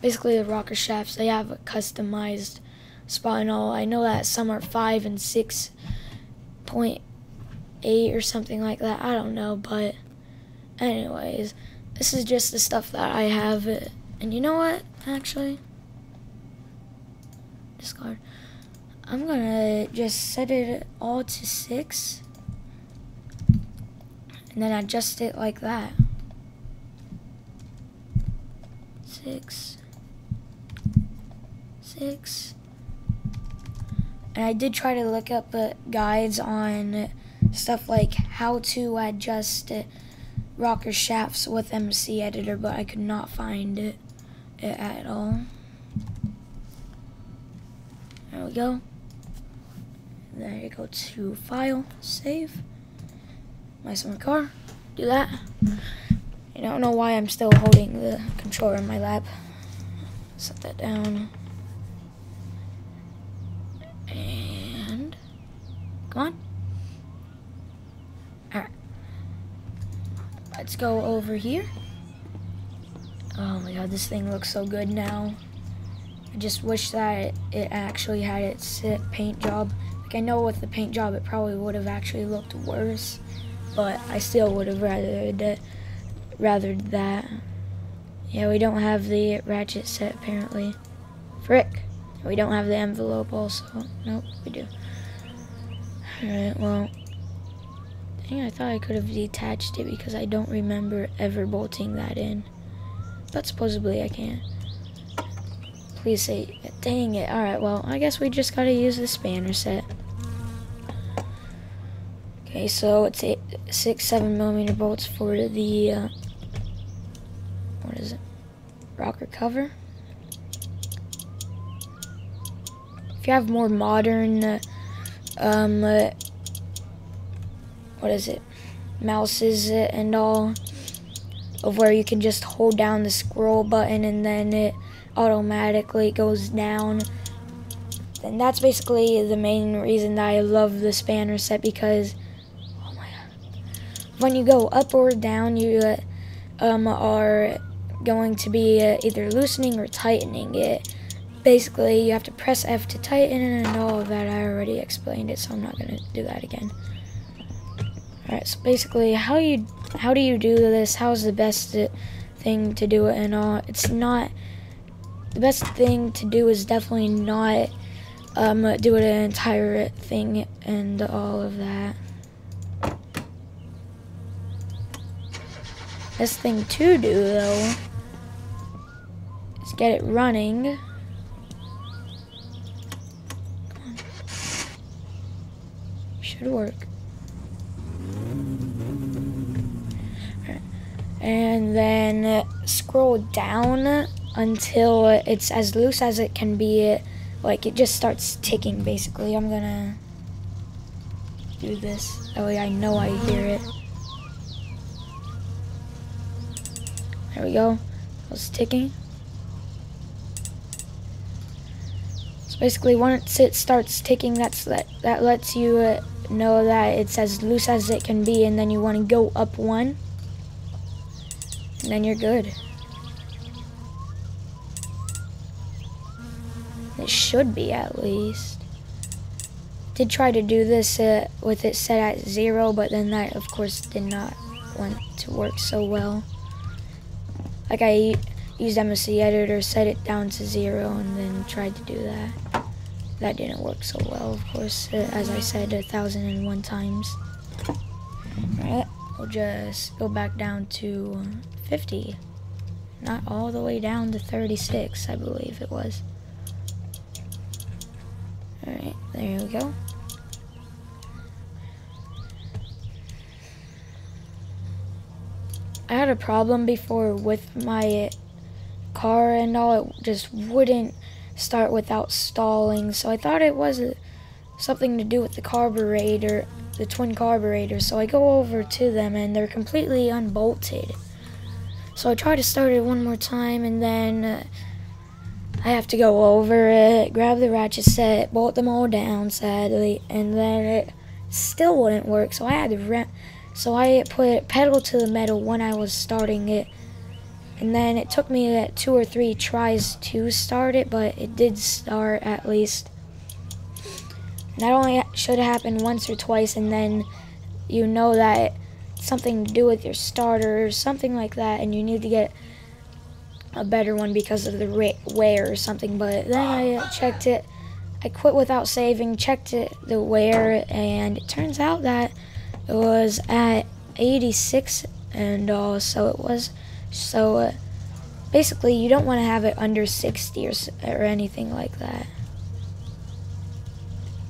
basically the rocker shafts, they have a customized spot and all. I know that some are 5 and 6.8 or something like that. I don't know, but anyways, this is just the stuff that I have. And you know what, actually, discard. I'm gonna just set it all to 6 and then adjust it like that. 6. And I did try to look up guides on stuff like how to adjust rocker shafts with MC Editor, but I could not find it at all. There we go. There you go to File, Save. My summer car. Do that. I don't know why I'm still holding the controller in my lap. Set that down. And come on. Alright. Let's go over here. Oh my god, this thing looks so good now. I just wish that it actually had its paint job. Like, I know with the paint job it probably would have actually looked worse, but I still would have rathered that. Yeah, we don't have the ratchet set apparently. Frick. We don't have the envelope also. Nope, we do. Alright, well, dang, I thought I could have detached it because I don't remember ever bolting that in. But supposedly I can. Please say, dang it. Alright, well, I guess we just gotta use the spanner set. Okay, so it's 6-7mm bolts for the, what is it? Rocker cover. If you have more modern, what is it? Mouses and all, of where you can just hold down the scroll button and then it automatically goes down. And that's basically the main reason that I love the spanner set, because oh my god, when you go up or down, you are going to be either loosening or tightening it. Basically, you have to press F to tighten it and all of that. I already explained it, so I'm not going to do that again. Alright, so basically, how do you do this? How's the best thing to do it and all? It's not, the best thing to do is definitely not do it an entire thing and all of that. Best thing to do, though, is get it running. Should work. Right. And then scroll down until it's as loose as it can be. Like, it just starts ticking, basically. I'm gonna do this. That way I know I hear it. There we go. It's ticking. So basically, once it starts ticking, that lets you know that it's as loose as it can be, and then you want to go up one, and then you're good. It should be, at least. Did try to do this with it set at 0, but then that of course did not want to work so well. Like, I used MC Editor, set it down to 0, and then tried to do that. That didn't work so well, of course, as I said 1,001 times. Alright, we'll just go back down to 50. Not all the way down to 36, I believe it was. there we go. I had a problem before with my car and all. It just wouldn't start without stalling, so I thought it was something to do with the carburetor, the twin carburetors. So I go over to them and they're completely unbolted. So I try to start it one more time, and then I have to go over it, grab the ratchet set, bolt them all down, sadly, and then it still wouldn't work. So I had to I put pedal to the metal when I was starting it, and then it took me 2 or 3 tries to start it, but it did start at least. And that only should happen once or twice, and then you know that it's something to do with your starter or something like that, and you need to get a better one because of the wear or something. But then I checked it, I quit without saving, checked the wear, and it turns out that it was at 86 and all, so it was, so basically you don't want to have it under 60 or anything like that.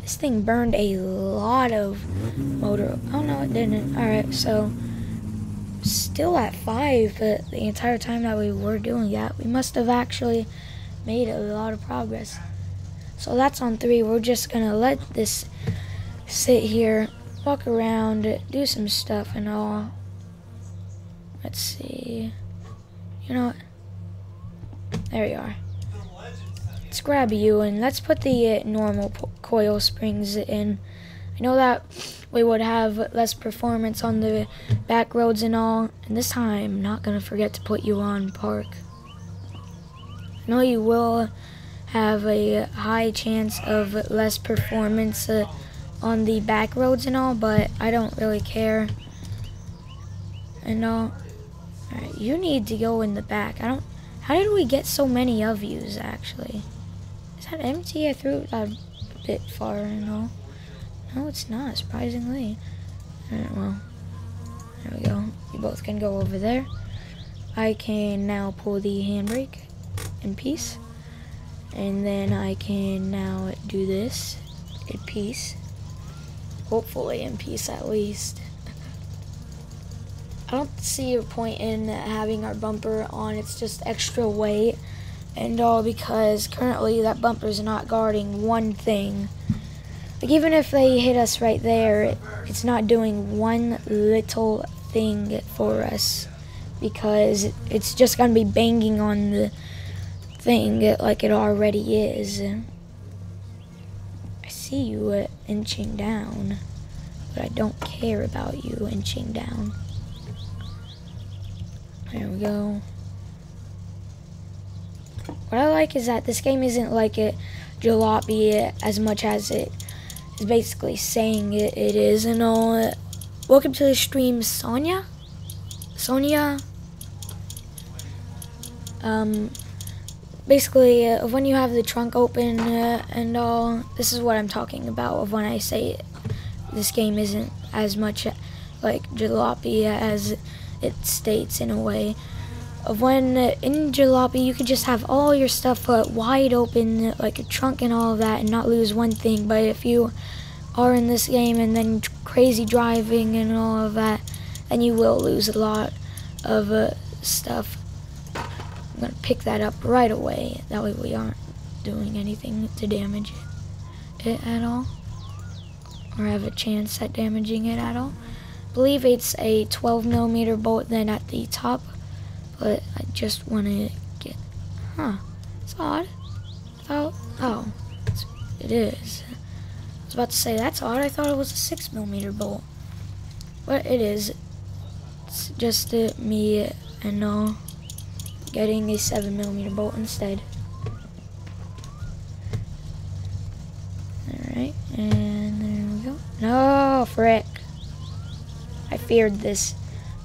This thing burned a lot of motor. Oh no, it didn't. Alright, so still at 5 the entire time that we were doing that. We must have actually made a lot of progress. So that's on 3. We're just gonna let this sit here, walk around, do some stuff and all. Let's see. You know what? There you are. Let's grab you and let's put the normal coil springs in. I know that we would have less performance on the back roads and all, and this time I'm not gonna forget to put you on park. I know you will have a high chance of less performance on the back roads and all, but I don't really care and all. Alright, you need to go in the back. How did we get so many of yous actually? Is that empty? I threw it a bit far and all. No, it's not, surprisingly. Alright, well, there we go. You both can go over there. I can now pull the handbrake in peace. And then I can now do this in peace. Hopefully in peace at least. I don't see a point in having our bumper on. It's just extra weight and all, because currently that bumper's not guarding one thing. Like, even if they hit us right there, it's not doing one little thing for us, because it's just gonna be banging on the thing like it already is. I see you inching down, but I don't care about you inching down. There we go. What I like is that this game isn't like a jalopy as much as it is basically saying it is and all. Welcome to the stream, Sonia? Basically, when you have the trunk open and all, this is what I'm talking about of when I say this game isn't as much like jalopy as it states in a way. Of when in jalopy you could just have all your stuff wide open, like a trunk and all of that, and not lose one thing. But if you are in this game and then crazy driving and all of that, then you will lose a lot of stuff. I'm gonna pick that up right away. That way we aren't doing anything to damage it at all, or have a chance at damaging it at all. I believe it's a 12mm bolt then at the top, but I just want to get, it's odd. Oh, it is. I was about to say, that's odd. I thought it was a 6mm bolt, but it is. It's just me and all getting a 7mm bolt instead. Alright, and there we go. No, frick. I feared this,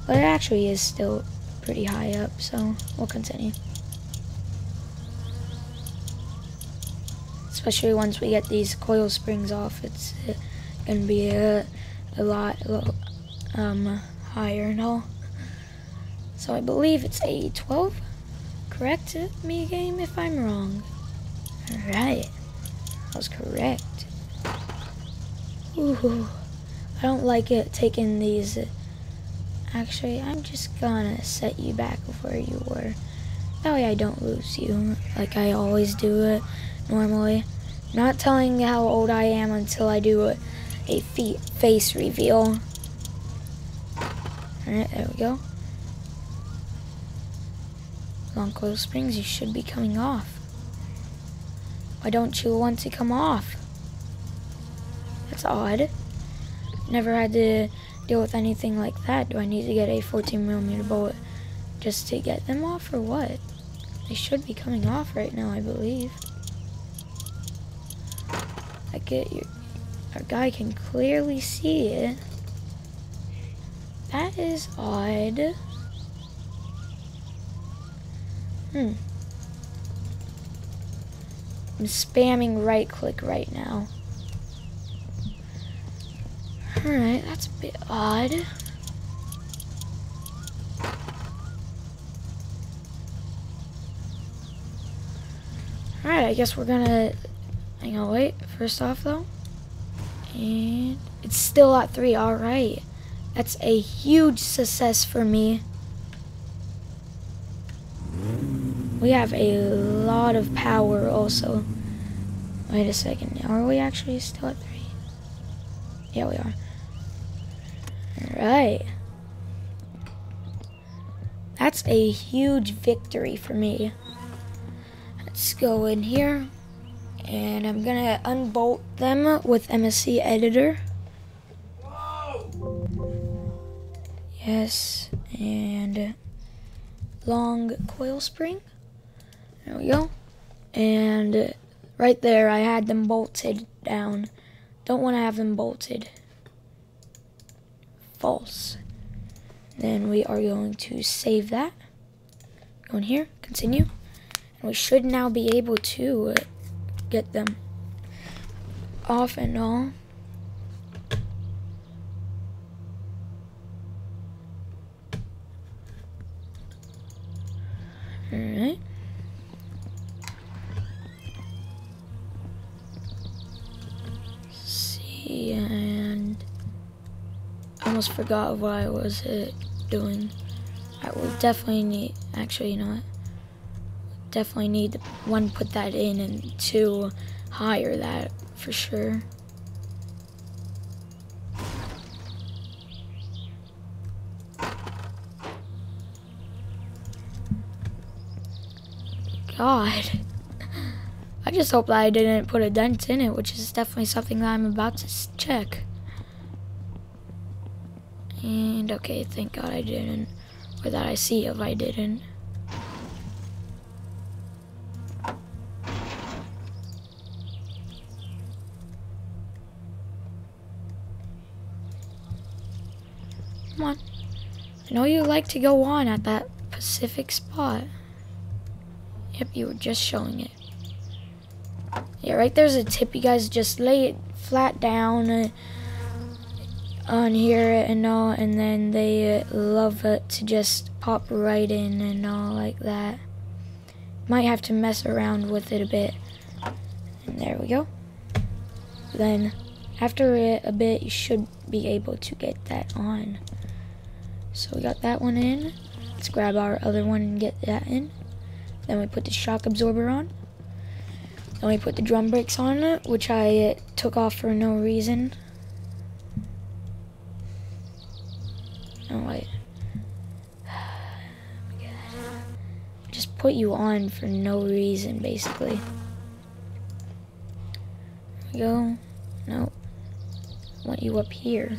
but it actually is still pretty high up, so we'll continue. Especially once we get these coil springs off, it's gonna be a lot higher and all. So I believe it's a 12. Correct me, game, if I'm wrong. Alright, I was correct. Ooh, I don't like it taking these. Actually, I'm just gonna set you back where you were. That way I don't lose you, like I always do it normally. Not telling how old I am until I do a face reveal. Alright, there we go. Long coil springs, you should be coming off. Why don't you want to come off? That's odd. Never had to deal with anything like that. Do I need to get a 14mm bullet just to get them off or what? They should be coming off right now, I believe. Our guy can clearly see it. That is odd. I'm spamming right click right now. Alright, that's a bit odd. Alright, I guess we're gonna... Hang on, wait. First off, though. And it's still at 3. Alright. That's a huge success for me. We have a lot of power also. Wait a second. Are we actually still at 3? Yeah, we are. Alright. That's a huge victory for me. Let's go in here. And I'm gonna unbolt them with MSC Editor. Yes, and long coil spring. There we go. And right there, I had them bolted down. Don't want to have them bolted. False. Then we are going to save that. Go in here, continue. And we should now be able to get them off and all. Alright. See, and I almost forgot what I was doing. I will definitely need, actually, you know what? Definitely need to, 1, put that in, and 2, hire that for sure. God. I just hope that I didn't put a dent in it, which is definitely something that I'm about to check. And okay, thank God I didn't. Or that I see if I didn't. Come on. I know you like to go on at that Pacific spot. Yep, you were just showing it. Yeah, right there's a tip. You guys just lay it flat down on here and all, and then they love it to just pop right in and all like that. Might have to mess around with it a bit. And there we go. Then after a bit, you should be able to get that on. So we got that one in. Let's grab our other one and get that in. Then we put the shock absorber on. Then we put the drum brakes on, which I took off for no reason. Oh wait. Just put you on for no reason, basically. There we go. Nope. I want you up here.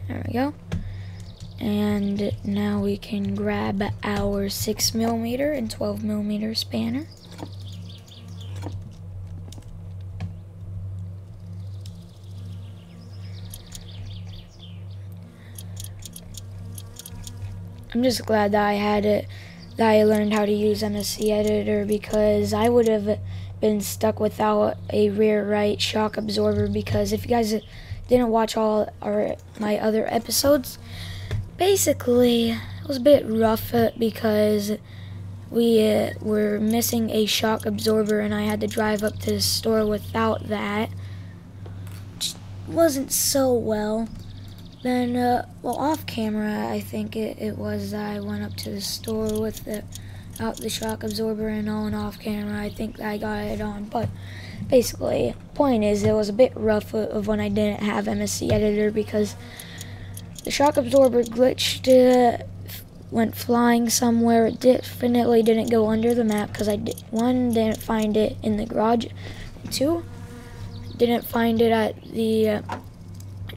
There we go. And now we can grab our 6mm and 12mm spanner. I'm just glad that I learned how to use MSC Editor, because I would have been stuck without a rear right shock absorber. Because if you guys didn't watch all my other episodes, basically it was a bit rough because we were missing a shock absorber, and I had to drive up to the store without that. Which wasn't so well. Then, well, off camera, I think it was I went up to the store without the shock absorber and all, and off camera, I think I got it on. But basically, point is, it was a bit rough of when I didn't have MSC Editor because the shock absorber glitched, went flying somewhere. It definitely didn't go under the map because one, didn't find it in the garage. Two, didn't find it at the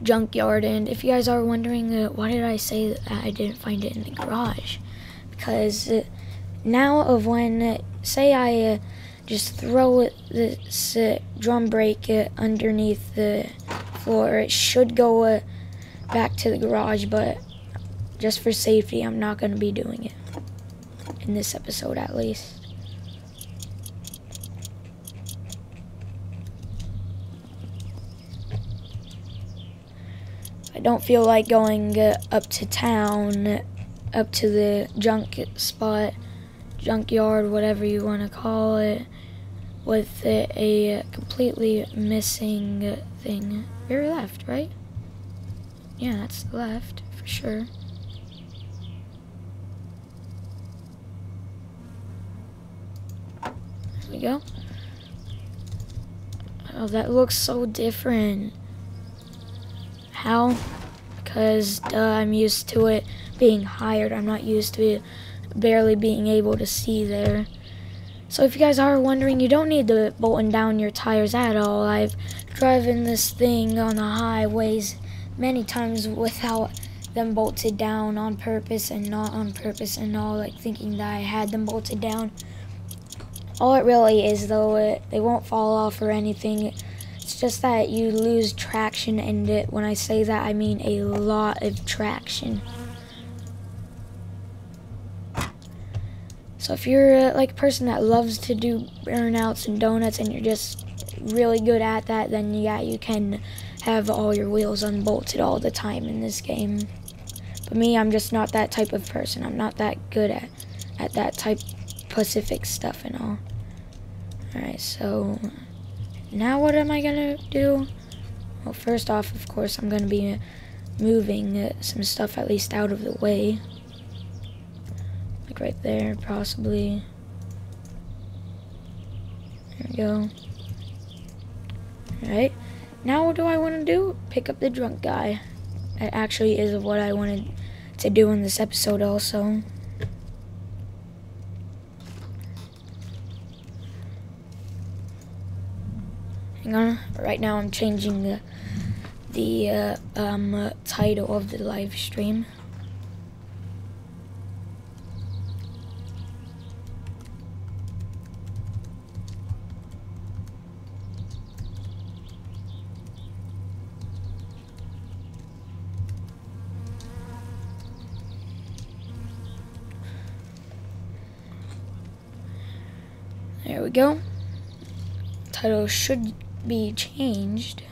junkyard. And if you guys are wondering, why did I say that I didn't find it in the garage? Because now of when, say I just throw this drum brake underneath the floor, it should go back to the garage, but just for safety, I'm not going to be doing it. In this episode, at least. I don't feel like going up to town, up to the junkyard, whatever you want to call it, with a completely missing thing. Very left, right? Yeah, that's the left, for sure. There we go. Oh, that looks so different. How? Because, I'm used to it being higher. I'm not used to barely being able to see there. So if you guys are wondering, you don't need to bolting down your tires at all. I've driven this thing on the highways many times without them bolted down on purpose and not on purpose and all, like thinking that I had them bolted down. All it really is, though, they won't fall off or anything. It's just that you lose traction, and when I say that, I mean a lot of traction. So if you're like a person that loves to do burnouts and donuts and you're just really good at that, then yeah, you can have all your wheels unbolted all the time in this game. But me, I'm just not that type of person. I'm not that good at that type specific stuff and all. Alright, so now what am I gonna do? Well, first off, of course, I'm gonna be moving some stuff at least out of the way. Like right there, possibly. There we go. Alright, now what do I want to do? Pick up the drunk guy. That actually is what I wanted to do in this episode also. Hang on, right now I'm changing the title of the live stream. There we go. Title should be changed.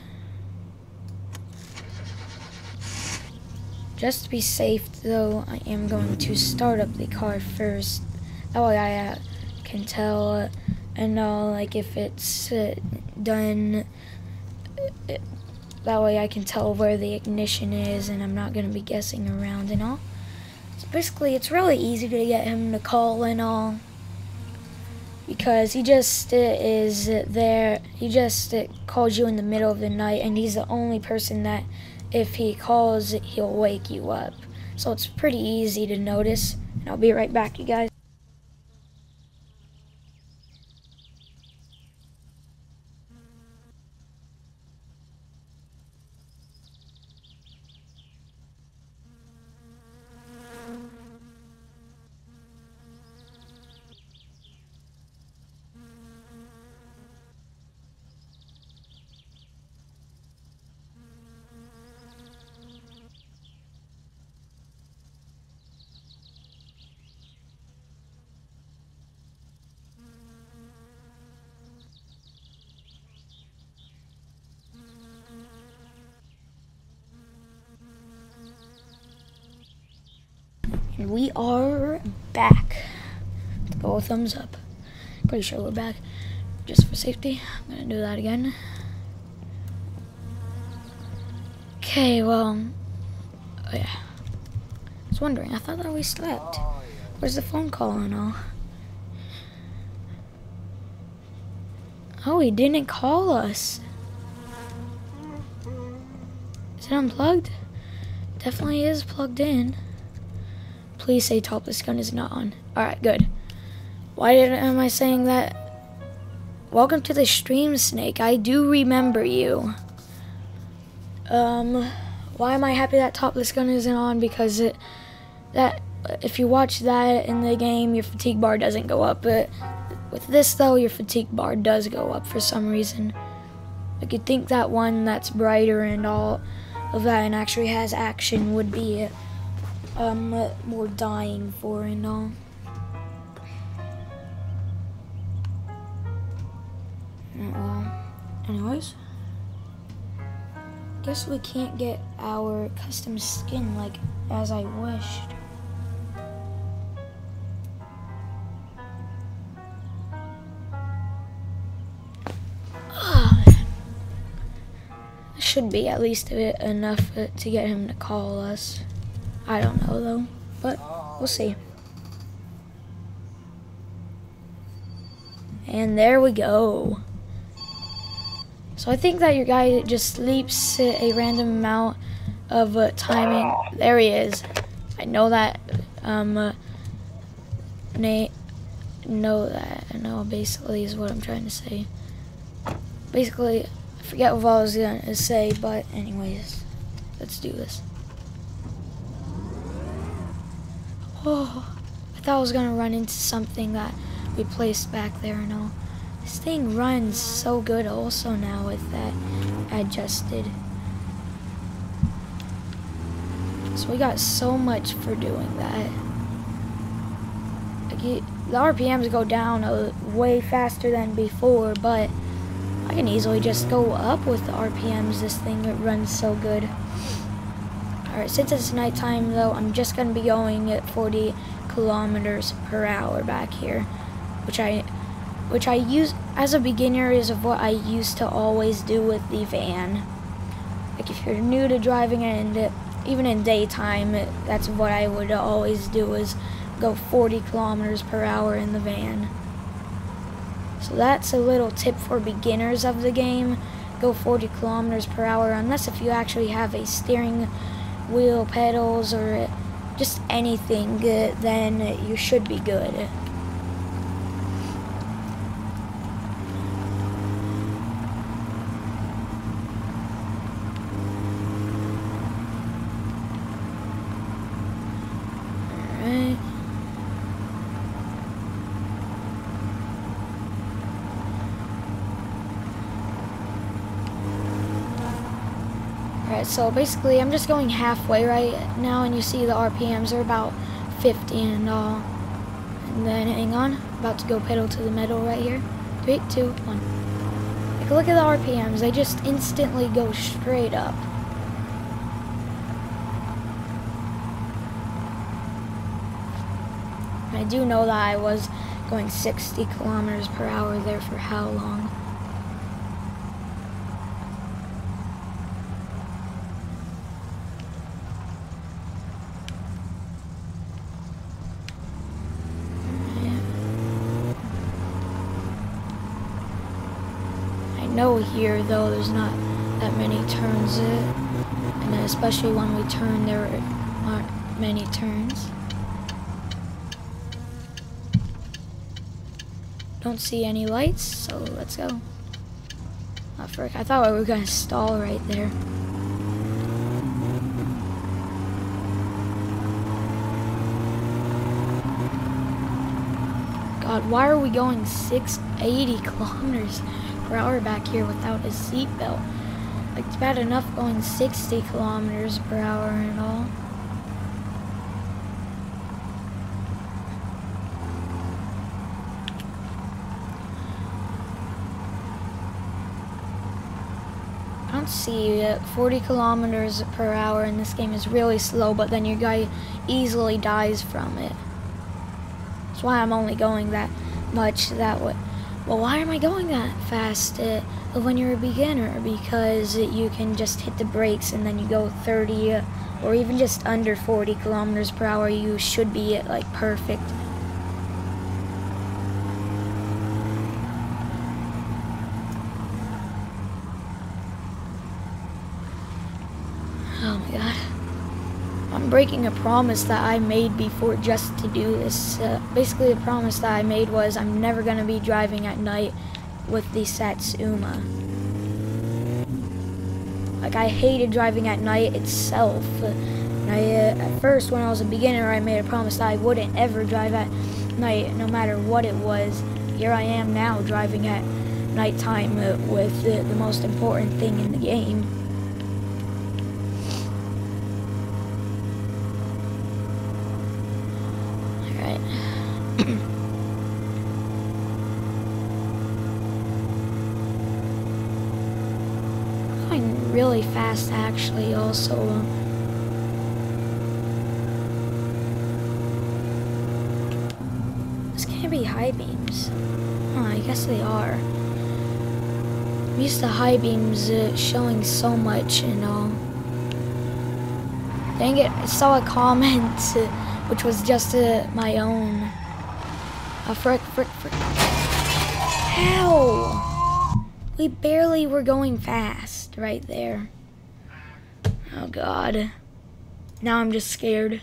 Just to be safe, though, I am going to start up the car first. That way I can tell and know, like, if it's done. That way I can tell where the ignition is, and I'm not going to be guessing around and all. So basically, it's really easy to get him to call and all. Because he just is there, he just calls you in the middle of the night, and he's the only person that, if he calls, he'll wake you up. So it's pretty easy to notice, and I'll be right back, you guys. And we are back. Oh, thumbs up. Pretty sure we're back. Just for safety, I'm gonna do that again. Okay, well, oh yeah. I was wondering, I thought that we slept. Where's the phone call and all? Oh, he didn't call us. Is it unplugged? Definitely is plugged in. Please say topless gun is not on. Alright, good. Why am I saying that? Welcome to the stream, Snake. I do remember you. Why am I happy that topless gun isn't on? Because if you watch that in the game, your fatigue bar doesn't go up. But with this though, your fatigue bar does go up for some reason. Like you'd think that one that's brighter and all of that and actually has action would be more dying for and all. Anyways, guess we can't get our custom skin like as I wished. Should be at least enough to get him to call us. I don't know though, but we'll see. And there we go. So I think that your guy just sleeps a random amount of timing. There he is. I know that. No, basically is what I'm trying to say. Basically, I forget what I was gonna say, but anyways, let's do this. Oh, I thought I was gonna run into something that we placed back there and all. This thing runs so good also now with that adjusted. So we got so much for doing that. Like the RPMs go down way faster than before, but I can easily just go up with the RPMs. This thing runs so good. Alright, since it's nighttime though, I'm just going to be going at 40 kilometers per hour back here, which I use as a beginner is of what I used to always do with the van. Like if you're new to driving and even in daytime, that's what I would always do is go 40 kilometers per hour in the van. So that's a little tip for beginners of the game. Go 40 kilometers per hour unless if you actually have a steering wheel, pedals, or just anything, then you should be good. Alright, so basically I'm just going halfway right now, and you see the RPMs are about 50 and all. And then, hang on, about to go pedal to the metal right here. 3, 2, 1. Like, look at the RPMs, they just instantly go straight up. I do know that I was going 60 kilometers per hour there for how long? I know here though there's not that many turns, and then especially when we turn there aren't many turns. Don't see any lights, so let's go. Oh, frick, I thought we were gonna stall right there. God, why are we going 80 kilometers per hour back here without a seatbelt? Like, it's bad enough going 60 kilometers per hour and all. I don't see 40 kilometers per hour in this game is really slow, but then your guy easily dies from it. That's why I'm only going that much that way. Well, why am I going that fast when you're a beginner? Because you can just hit the brakes and then you go 30 or even just under 40 kilometers per hour. You should be like perfect. Oh my god. I'm breaking a promise that I made before just to do this. Basically, the promise that I made was I'm never going to be driving at night with the Satsuma. Like, I hated driving at night itself. And at first, when I was a beginner, I made a promise that I wouldn't ever drive at night, no matter what it was. Here I am now, driving at nighttime with the most important thing in the game. Going really fast, actually, also. This can't be high beams. Oh, I guess they are. I'm used to high beams showing so much, you know. Dang it, I saw a comment which was just my own. Frick. How? We barely were going fast right there. Oh god. Now I'm just scared.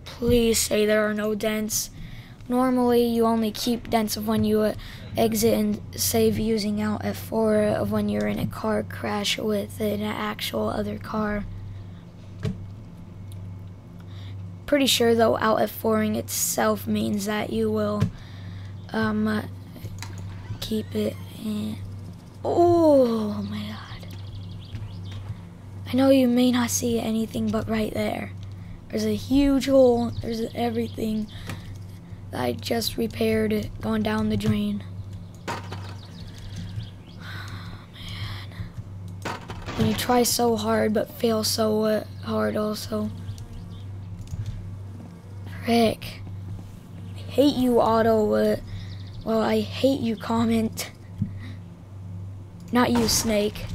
Please say there are no dents. Normally you only keep dents of when you exit and save using Alt F4 of when you're in a car crash with an actual other car. Pretty sure though Alt F4ing itself means that you will keep it in. Oh my god. I know you may not see anything, but right there. There's a huge hole. There's everything that I just repaired going down the drain. Oh, man. When you try so hard but fail so hard also. Frick. I hate you, Auto. Well, I hate you, Comment. Not you, Snake.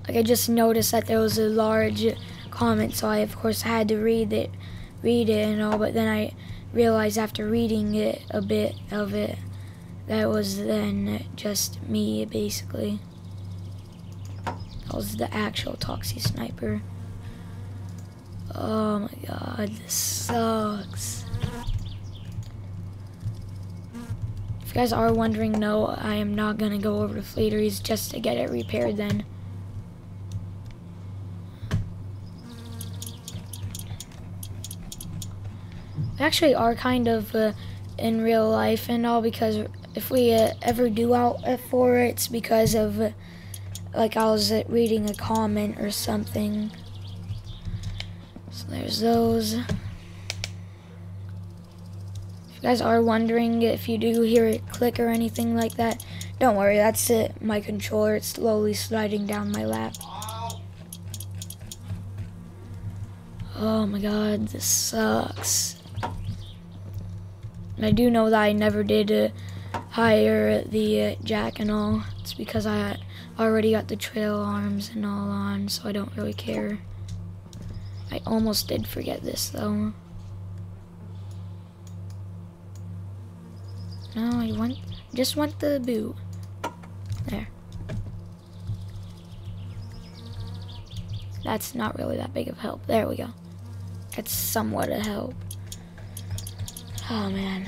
Like, I just noticed that there was a large comment, so I of course had to read it and all, but then I realized after reading it, a bit of it, that was then just me, basically. That was the actual Toxie Sniper. Oh my god, this sucks. If you guys are wondering, no, I am not gonna go over to Fleeteries just to get it repaired then. We actually are kind of in real life and all, because if we ever do Alt F4, it's because of like I was reading a comment or something. So there's those. If you guys are wondering if you do hear it click or anything like that, don't worry, that's it. My controller, it's slowly sliding down my lap. Oh my god, this sucks. And I do know that I never did hire the jack and all. It's because I already got the trail arms and all on, so I don't really care. I almost did forget this though. No, I just want the boot. There. That's not really that big of help. There we go. That's somewhat a help. Oh man.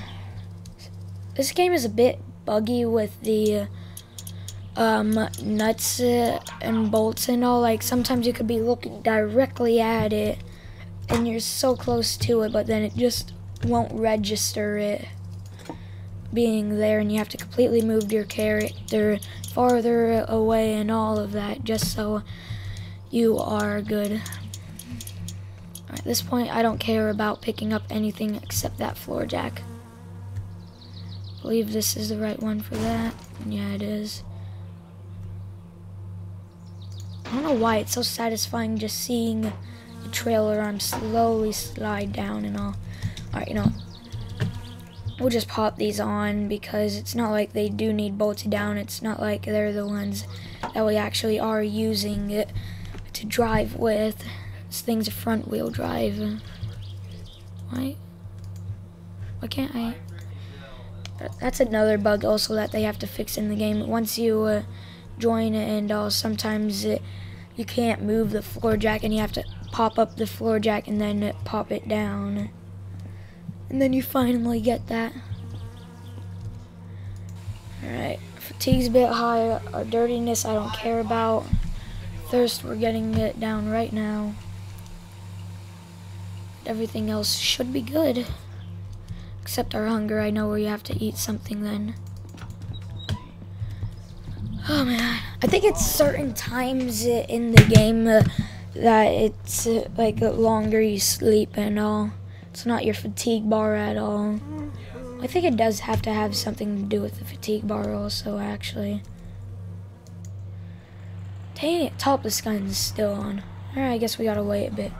This game is a bit buggy with the nuts and bolts and all. Like sometimes you could be looking directly at it and you're so close to it, but then it just won't register it being there, and you have to completely move your character farther away and all of that just so you are good. At this point, I don't care about picking up anything except that floor jack. believe this is the right one for that. Yeah, it is. I don't know why it's so satisfying just seeing the trailer arm slowly slide down and all. Alright, you know, we'll just pop these on because it's not like they do need bolted down. It's not like they're the ones that we actually are using it to drive with. This thing's a front wheel drive. Why can't I? That's another bug also that they have to fix in the game. Once you join and sometimes you can't move the floor jack and you have to pop up the floor jack and then pop it down. And then you finally get that. Alright, fatigue's a bit high. Our dirtiness I don't care about. Thirst, we're getting it down right now. Everything else should be good. Except our hunger. I know where you have to eat something then. Oh man. I think it's certain times in the game that it's like the longer you sleep and all. It's not your fatigue bar at all. I think it does have to have something to do with the fatigue bar also, actually. Dang it, topless gun's still on. Alright, I guess we gotta wait a bit.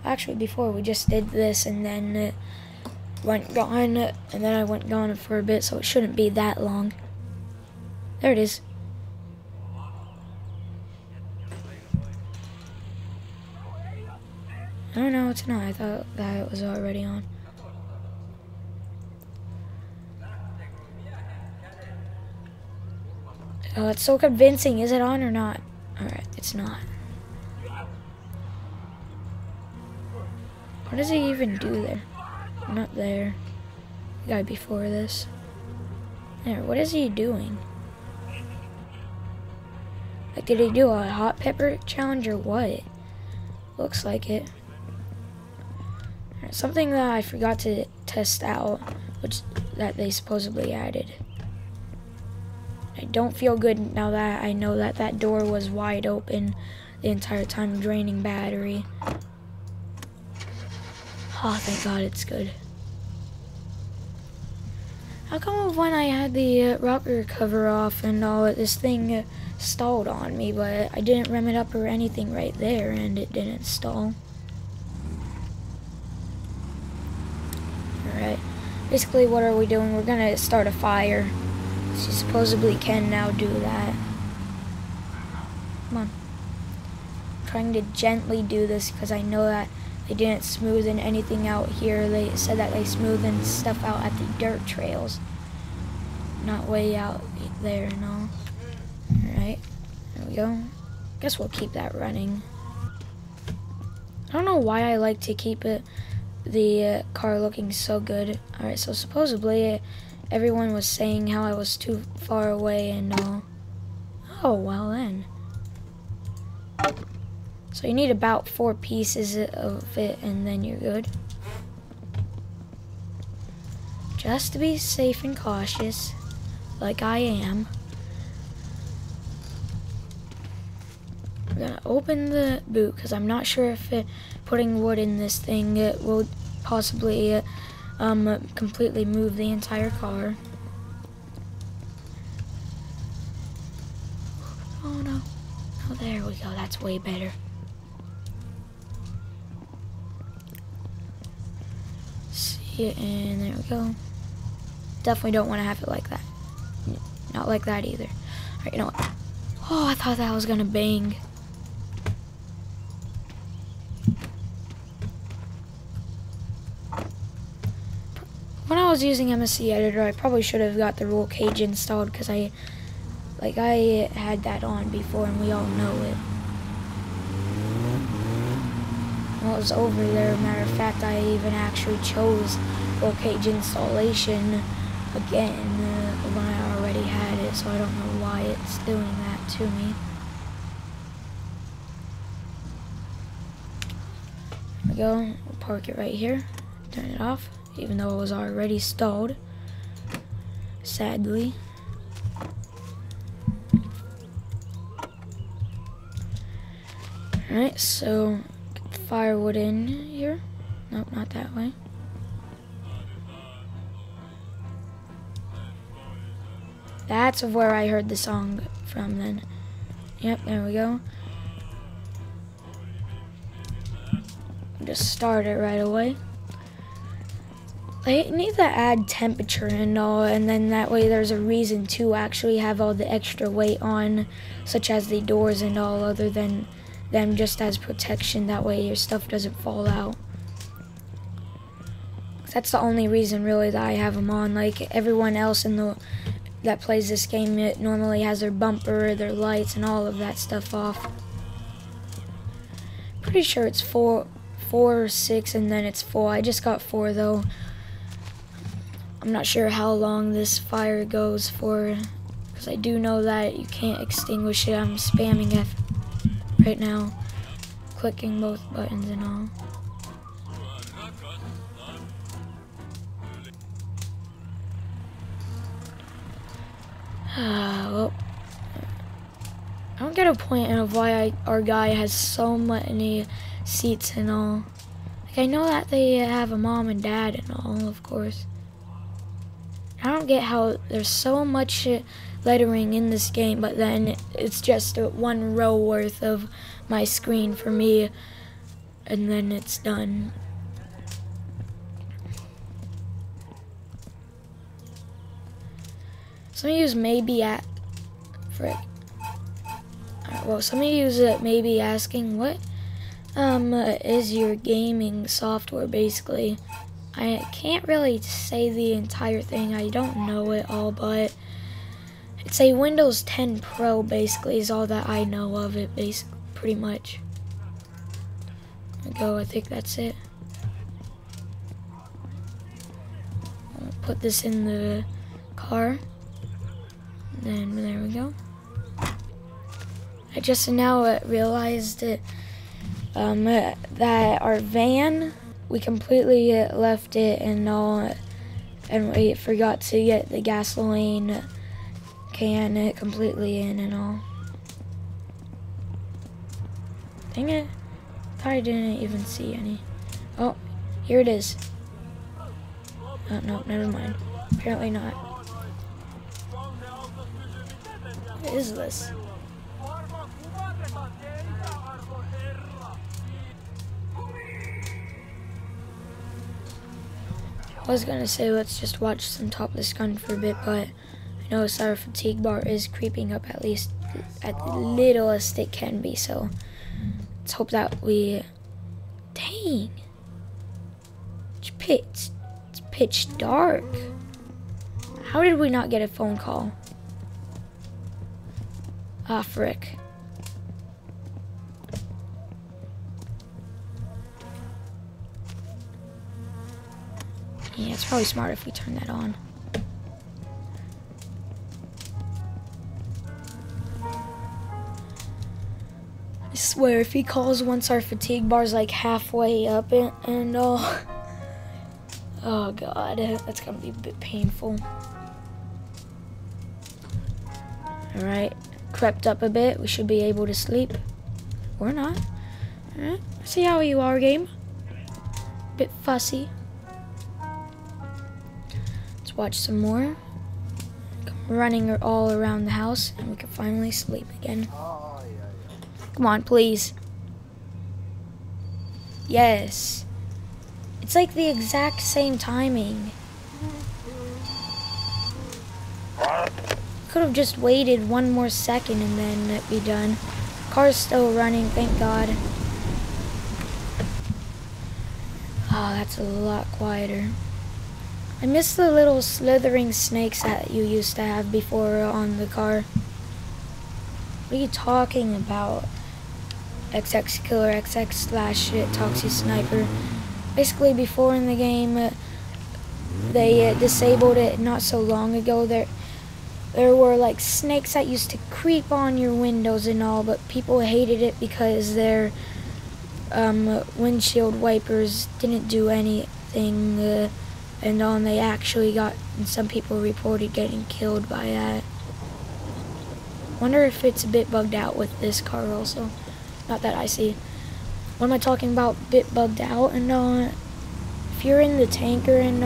Actually, before we just did this and then it went gone, and then I went gone for a bit, so it shouldn't be that long. There it is. Oh no, it's not. I thought that it was already on. Oh, it's so convincing. Is it on or not? Alright, it's not. What does he even do there? Not there. The guy before this. There, what is he doing? Like, did he do a hot pepper challenge or what? Looks like it. Something that I forgot to test out, which that they supposedly added. I don't feel good now that I know that that door was wide open the entire time, draining battery. Oh, thank God it's good. How come when I had the rocker cover off and all, this thing stalled on me, but I didn't rem it up or anything right there and it didn't stall? Alright, basically what are we doing? We're gonna start a fire. She supposedly can now do that. Come on. I'm trying to gently do this because I know that they didn't smoothen anything out here. They said that they smoothened stuff out at the dirt trails. Not way out there and all. Alright, there we go. Guess we'll keep that running. I don't know why I like to keep the car looking so good. Alright, so supposedly everyone was saying how I was too far away and all. Oh, well then. So you need about 4 pieces of it and then you're good. Just to be safe and cautious, like I am. I'm gonna open the boot because I'm not sure if putting wood in this thing will possibly completely move the entire car. Oh no. Oh, there we go. That's way better. See it, and there we go. Definitely don't want to have it like that. Not like that either. Alright, you know what? Oh, I thought that was gonna bang. When I was using MSC Editor, I probably should have got the roll cage installed because I had that on before and we all know it. While I was over there, matter of fact, I even actually chose roll cage installation again when I already had it, so I don't know why it's doing that to me. There we go. We'll park it right here. Turn it off. Even though it was already stalled, sadly. Alright, so get the firewood in here. Nope, not that way. That's where I heard the song from then. Yep, there we go. Just start it right away. They need to add temperature and all, and then that way there's a reason to actually have all the extra weight on, such as the doors and all, other than them just as protection. That way your stuff doesn't fall out. That's the only reason really that I have them on. Like everyone else that plays this game, it normally has their bumper, their lights, and all of that stuff off. Pretty sure it's four or 6, and then it's 4. I just got 4 though. I'm not sure how long this fire goes for, because I do know that you can't extinguish it. I'm spamming F right now, clicking both buttons and all. Well, I don't get a point of why our guy has so many seats and all. Like, I know that they have a mom and dad and all, of course. I don't get how there's so much lettering in this game, but then it's just 1 row worth of my screen for me, and then it's done. Some of you maybe some of you may be asking, what is your gaming software basically? I can't really say the entire thing. I don't know it all, but it's a Windows 10 Pro basically is all that I know of it, pretty much. There we go, I think that's it. I'll put this in the car. And there we go. I just now realized that our van, we completely left it and all, and we forgot to get the gasoline can completely in and all. Dang it. Thought I didn't even see any. Oh, here it is. Oh, no, never mind. Apparently not. What is this? I was gonna say let's just watch some Topless Gun for a bit, but I noticed our fatigue bar is creeping up at least at the littlest it can be, so let's hope that we... Dang! It's pitch dark. How did we not get a phone call? Ah, frick. Yeah, it's probably smart if we turn that on. I swear, if he calls once our fatigue bar's like halfway up and all, oh god, that's gonna be a bit painful. Alright, crept up a bit. We should be able to sleep. Or not. Alright, see how you are, game. Bit fussy. Watch some more. Come running all around the house, and we can finally sleep again. Come on, please. Yes. It's like the exact same timing. Could have just waited 1 more second and then it'd be done. Car's still running, thank God. Oh, that's a lot quieter. I miss the little slithering snakes that you used to have before on the car. What are you talking about? XX Killer XX / Toxic Sniper. Basically, before in the game, they disabled it not so long ago. There were like snakes that used to creep on your windows and all, but people hated it because their windshield wipers didn't do anything. And they actually got, and some people reported getting killed by that. Wonder if it's a bit bugged out with this car also. Not that I see. What am I talking about? Bit bugged out and if you're in the tanker and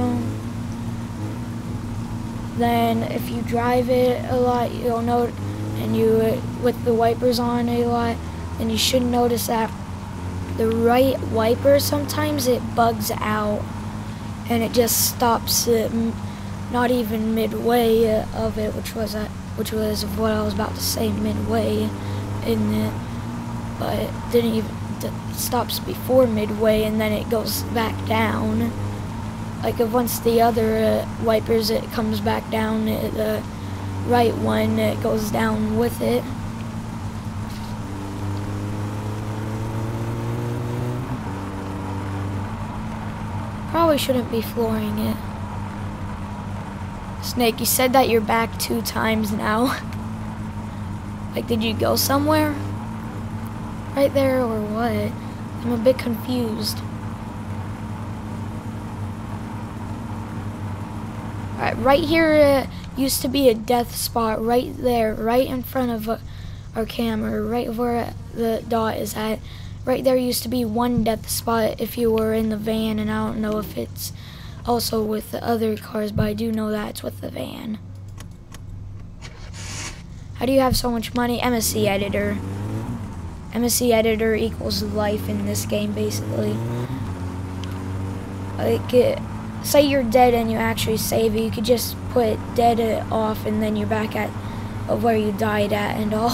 then if you drive it a lot, you'll note, and you with the wipers on a lot, then you should notice that the right wiper sometimes it bugs out, and it just stops it, not even midway of it, which was what I was about to say, midway in it, but it didn't even. It stops before midway, and then it goes back down. Like if once the other wipers it comes back down, the right one it goes down with it. Probably shouldn't be flooring it. Snake, you said that you're back 2 times now. Like, did you go somewhere right there or what? I'm a bit confused. Alright, right here used to be a death spot right there, right in front of our camera, right where the dot is at. Right there used to be one death spot if you were in the van, and I don't know if it's also with the other cars, but I do know that it's with the van. How do you have so much money? MSC editor. MSC editor equals life in this game, basically. Like, say you're dead and you actually save it, you could just put dead off and then you're back at where you died at and all.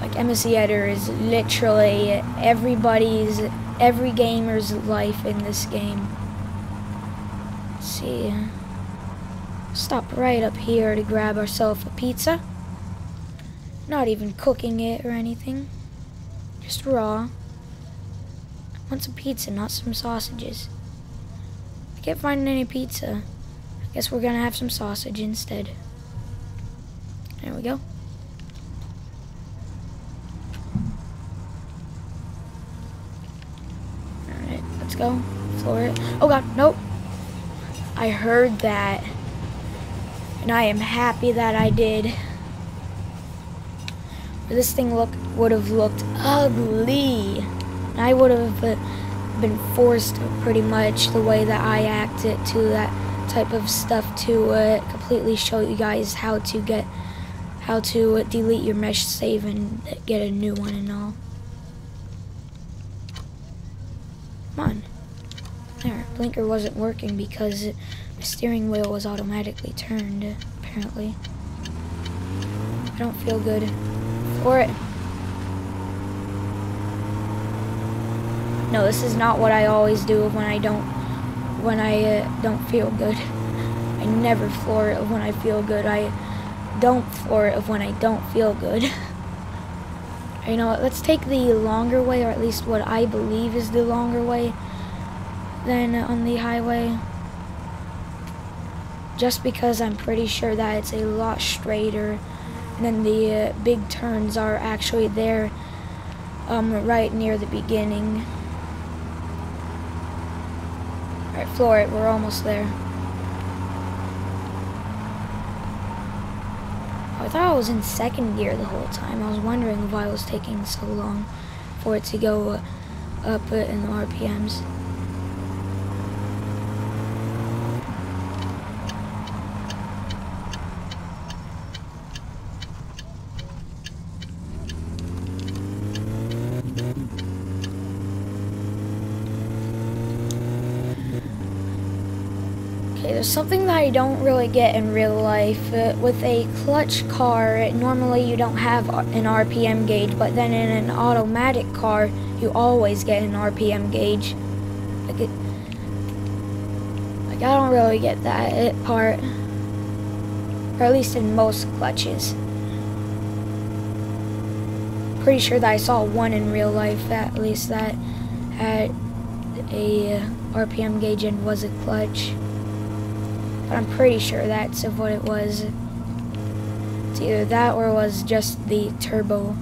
Like, MSC editor is literally every gamer's life in this game. Let's see. Stop right up here to grab ourselves a pizza. Not even cooking it or anything. Just raw. I want some pizza, not some sausages. I can't find any pizza. I guess we're gonna have some sausage instead. There we go. Alright, let's go. Floor it. Oh god, nope. I heard that. And I am happy that I did. This thing would have looked ugly. I would have been forced pretty much the way that I acted to that type of stuff to completely show you guys how to delete your mesh save and get a new one and all. Come on. There, blinker wasn't working because the steering wheel was automatically turned, apparently. I don't feel good for it. No, this is not what I always do when I don't feel good. I never floor it when I feel good. I don't floor it when I don't feel good. You know what, let's take the longer way, or at least what I believe is the longer way than on the highway. Just because I'm pretty sure that it's a lot straighter, and then the big turns are actually there right near the beginning. Alright, floor it, we're almost there. Oh, I thought I was in second gear the whole time. I was wondering why it was taking so long for it to go up in the RPMs. There's something that I don't really get in real life. With a clutch car, normally you don't have an RPM gauge, but then in an automatic car, you always get an RPM gauge. Like I don't really get that part. Or at least in most clutches. Pretty sure that I saw one in real life, at least, that had a RPM gauge and was a clutch. But I'm pretty sure that's what it was. It's either that or it was just the turbo.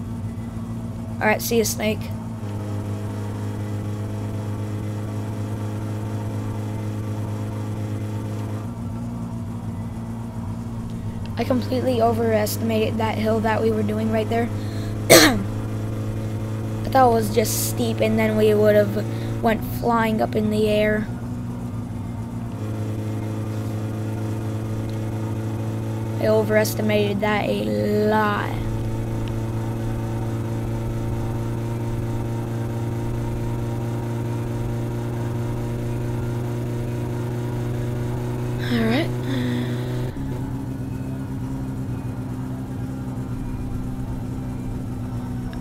Alright, see you, Snake. I completely overestimated that hill that we were doing right there. I thought it was just steep and then we would have went flying up in the air. I overestimated that a lot. Alright.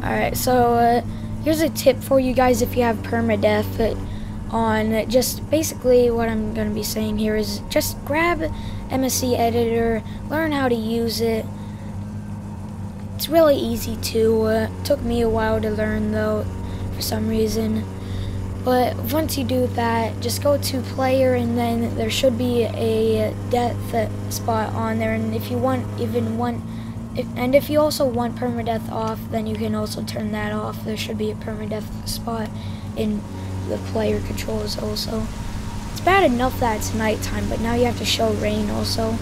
Alright, so here's a tip for you guys if you have permadeath on. Just basically what I'm going to be saying here is just grab MSC Editor, learn how to use it. It's really easy too. Took me a while to learn though, for some reason. But once you do that, just go to player, and then there should be a death spot on there. And if you if you also want permadeath off, then you can also turn that off. There should be a permadeath spot in the player controls also. It's bad enough that it's nighttime, but now you have to show rain also.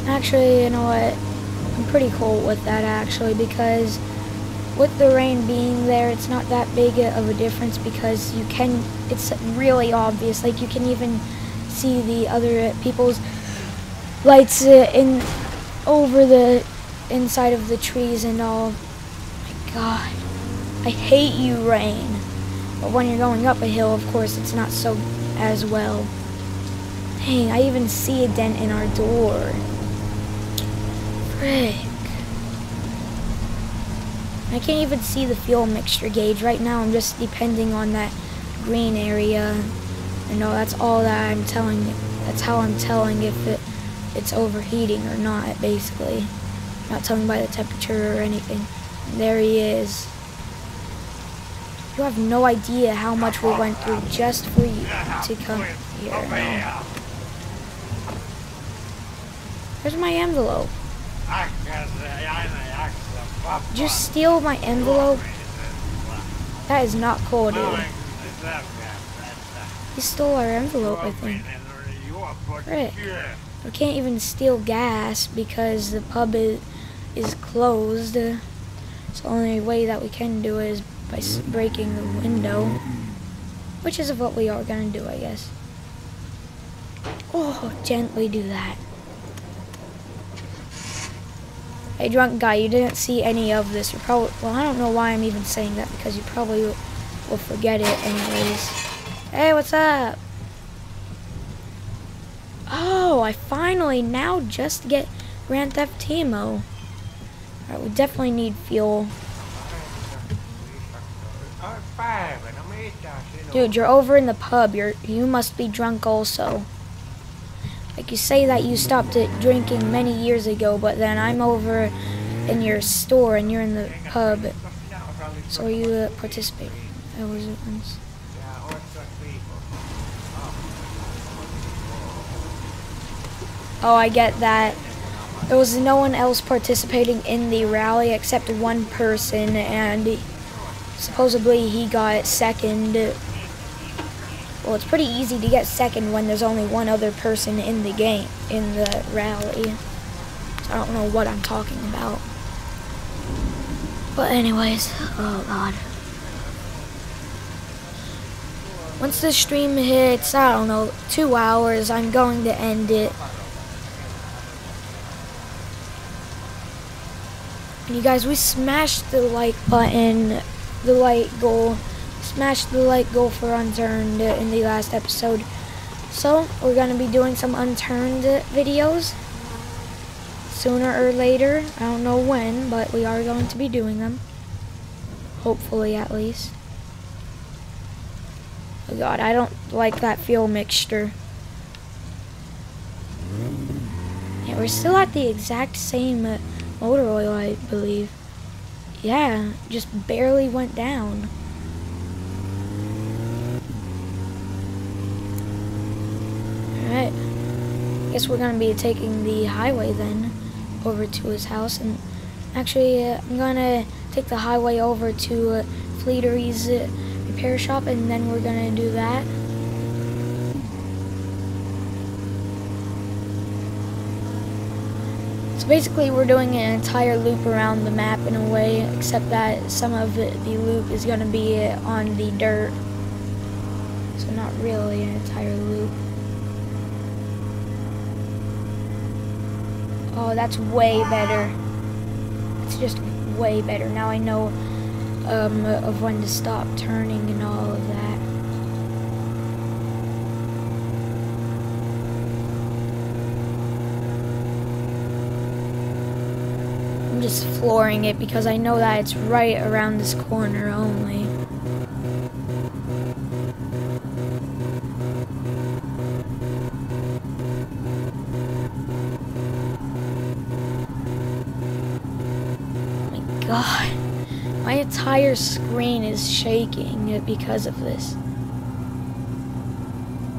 Actually, you know what? I'm pretty cool with that actually, because with the rain being there, it's not that big of a difference, because it's really obvious. Like, you can even see the other people's lights over the inside of the trees and all. My God, I hate you, rain. But when you're going up a hill, of course, it's not so as well. Dang, I even see a dent in our door. Frick. I can't even see the fuel mixture gauge right now. I'm just depending on that green area. I know that's all that I'm telling. That's how I'm telling if it's overheating or not, basically. Not telling by the temperature or anything. And there he is. You have no idea how much we went through just for you to come here. No. Where's my envelope? Did you steal my envelope? That is not cool, dude. He stole our envelope, I think. Frick. We can't even steal gas because the pub is closed. So the only way that we can do it is by breaking the window. Which is what we are going to do, I guess. Oh, gently do that. Hey, drunk guy, you didn't see any of this. You're probably, well, I don't know why I'm even saying that, because you probably will forget it anyways. Hey, what's up? Oh, I finally now just get Grand Theft Timo. Alright, we definitely need fuel. Dude, you're over in the pub. You must be drunk also. Like, you say that you stopped drinking many years ago, but then I'm over in your store and you're in the pub. So are you participating? I was once. Oh, I get that. There was no one else participating in the rally except one person, and supposedly he got second. Well, it's pretty easy to get second when there's only one other person in the game, in the rally. So I don't know what I'm talking about. But anyways, oh God. Once the stream hits, I don't know, 2 hours, I'm going to end it. And you guys, we smashed the like button, the like goal. Smashed the like goal for unturned in the last episode. So we're going to be doing some unturned videos sooner or later. I don't know when, but we are going to be doing them. Hopefully, at least. Oh God, I don't like that fuel mixture. Yeah, we're still at the exact same motor oil, I believe. Yeah, just barely went down. Alright, guess we're going to be taking the highway then over to his house. And actually, I'm going to take the highway over to Fleetery's repair shop, and then we're going to do that. So basically, we're doing an entire loop around the map in a way, except that some of the loop is going to be on the dirt. so not really an entire loop. Oh, that's way better. It's just way better. Now I know of when to stop turning and all of that. I'm just flooring it because I know that it's right around this corner only. God, my entire screen is shaking because of this.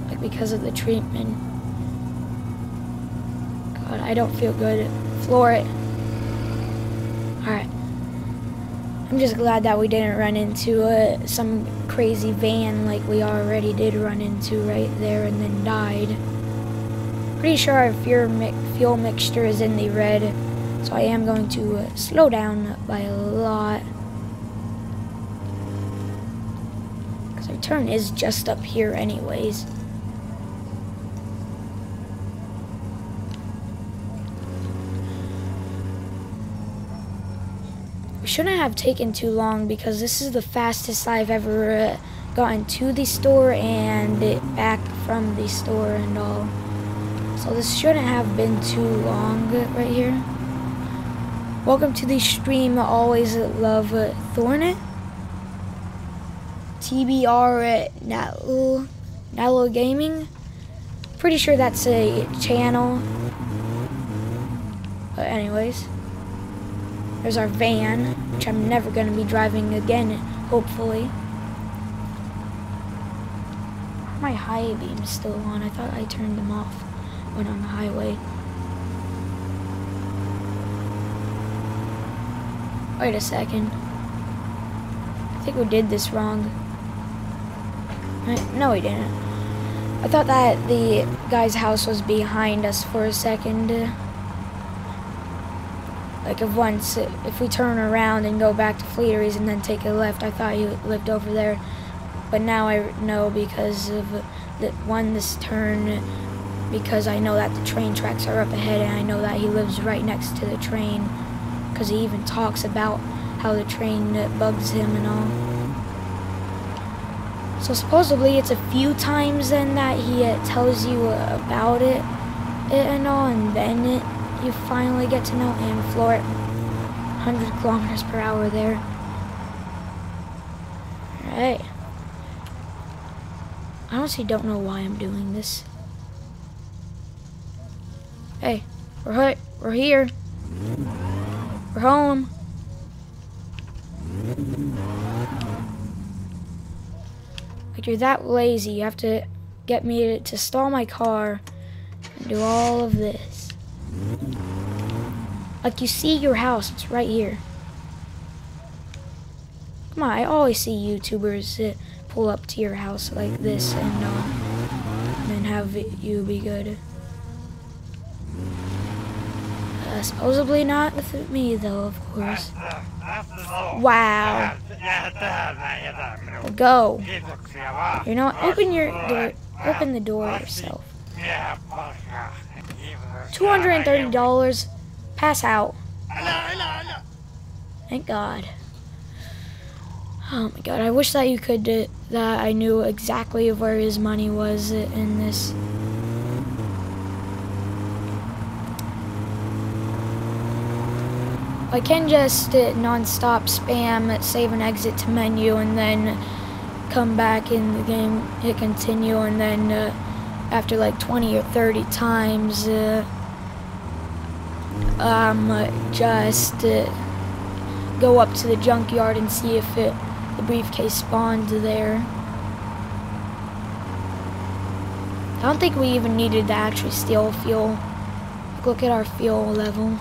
Like, because of the treatment. God, I don't feel good. Floor it. Alright. I'm just glad that we didn't run into some crazy van like we already did run into right there and then died. Pretty sure our fuel mixture is in the red. So I am going to slow down by a lot. Because our turn is just up here anyways. We shouldn't have taken too long because this is the fastest I've ever gotten to the store and back from the store and all. So this shouldn't have been too long right here. Welcome to the stream. Always love Thornet. TBR Nalo Gaming. Pretty sure that's a channel. But anyways, there's our van, which I'm never going to be driving again, hopefully. My high beam's still on. I thought I turned them off when on the highway. Wait a second. I think we did this wrong. No, we didn't. I thought that the guy's house was behind us for a second. Like if we turn around and go back to Fleetery's and then take a left, I thought he lived over there. But now I know because of this turn, because I know that the train tracks are up ahead and I know that he lives right next to the train. Because he even talks about how the train bugs him and all. So supposedly it's a few times then that he tells you about it and all, and then you finally get to know and floor it. 100 kilometers per hour there. Alright. I honestly don't know why I'm doing this. Hey, we're here. We're home. Like, you're that lazy. You have to get me to stall my car and do all of this. Like, you see your house. It's right here. Come on, I always see YouTubers pull up to your house like this and then have you be good. Supposedly not with me, though, of course. Wow. Go. You know, open the door yourself. $230. Pass out. Thank God. Oh my God, I wish that you could, that I knew exactly where his money was in this. I can just non-stop spam save and exit to menu and then come back in the game, hit continue, and then after like 20 or 30 times just go up to the junkyard and see if the briefcase spawned there. I don't think we even needed to actually steal fuel. Look at our fuel level.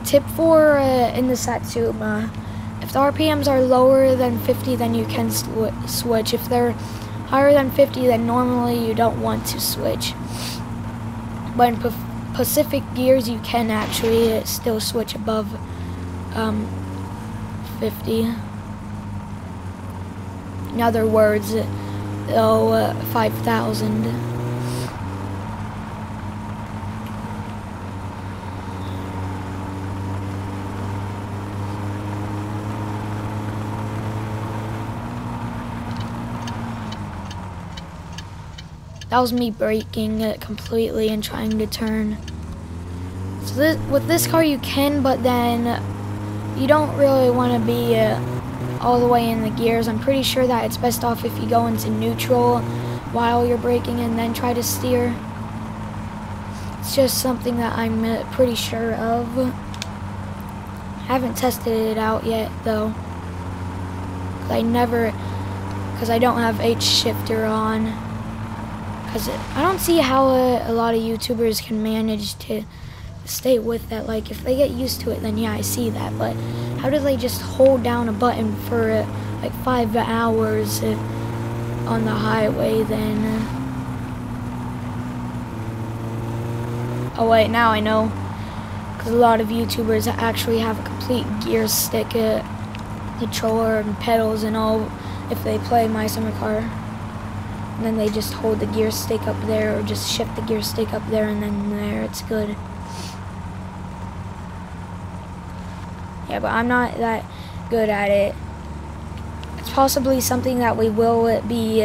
Tip for in the Satsuma, if the RPMs are lower than 50, then you can switch. If they're higher than 50, then normally you don't want to switch. But in Pacific gears, you can actually still switch above 50. In other words, 5,000. That was me braking it completely and trying to turn. So with this car you can, but then you don't really want to be all the way in the gears. I'm pretty sure that it's best off if you go into neutral while you're braking and then try to steer. It's just something that I'm pretty sure of. Haven't tested it out yet though. Because I don't have H shifter on. Because I don't see how a lot of YouTubers can manage to stay with that. Like, if they get used to it, then yeah, I see that. But how do they just hold down a button for like 5 hours on the highway then? Oh wait, now I know. Because a lot of YouTubers actually have a complete gear stick controller and pedals and all if they play My Summer Car. And then they just hold the gear stick up there or just shift the gear stick up there and then there, it's good. Yeah, but I'm not that good at it. It's possibly something that we will be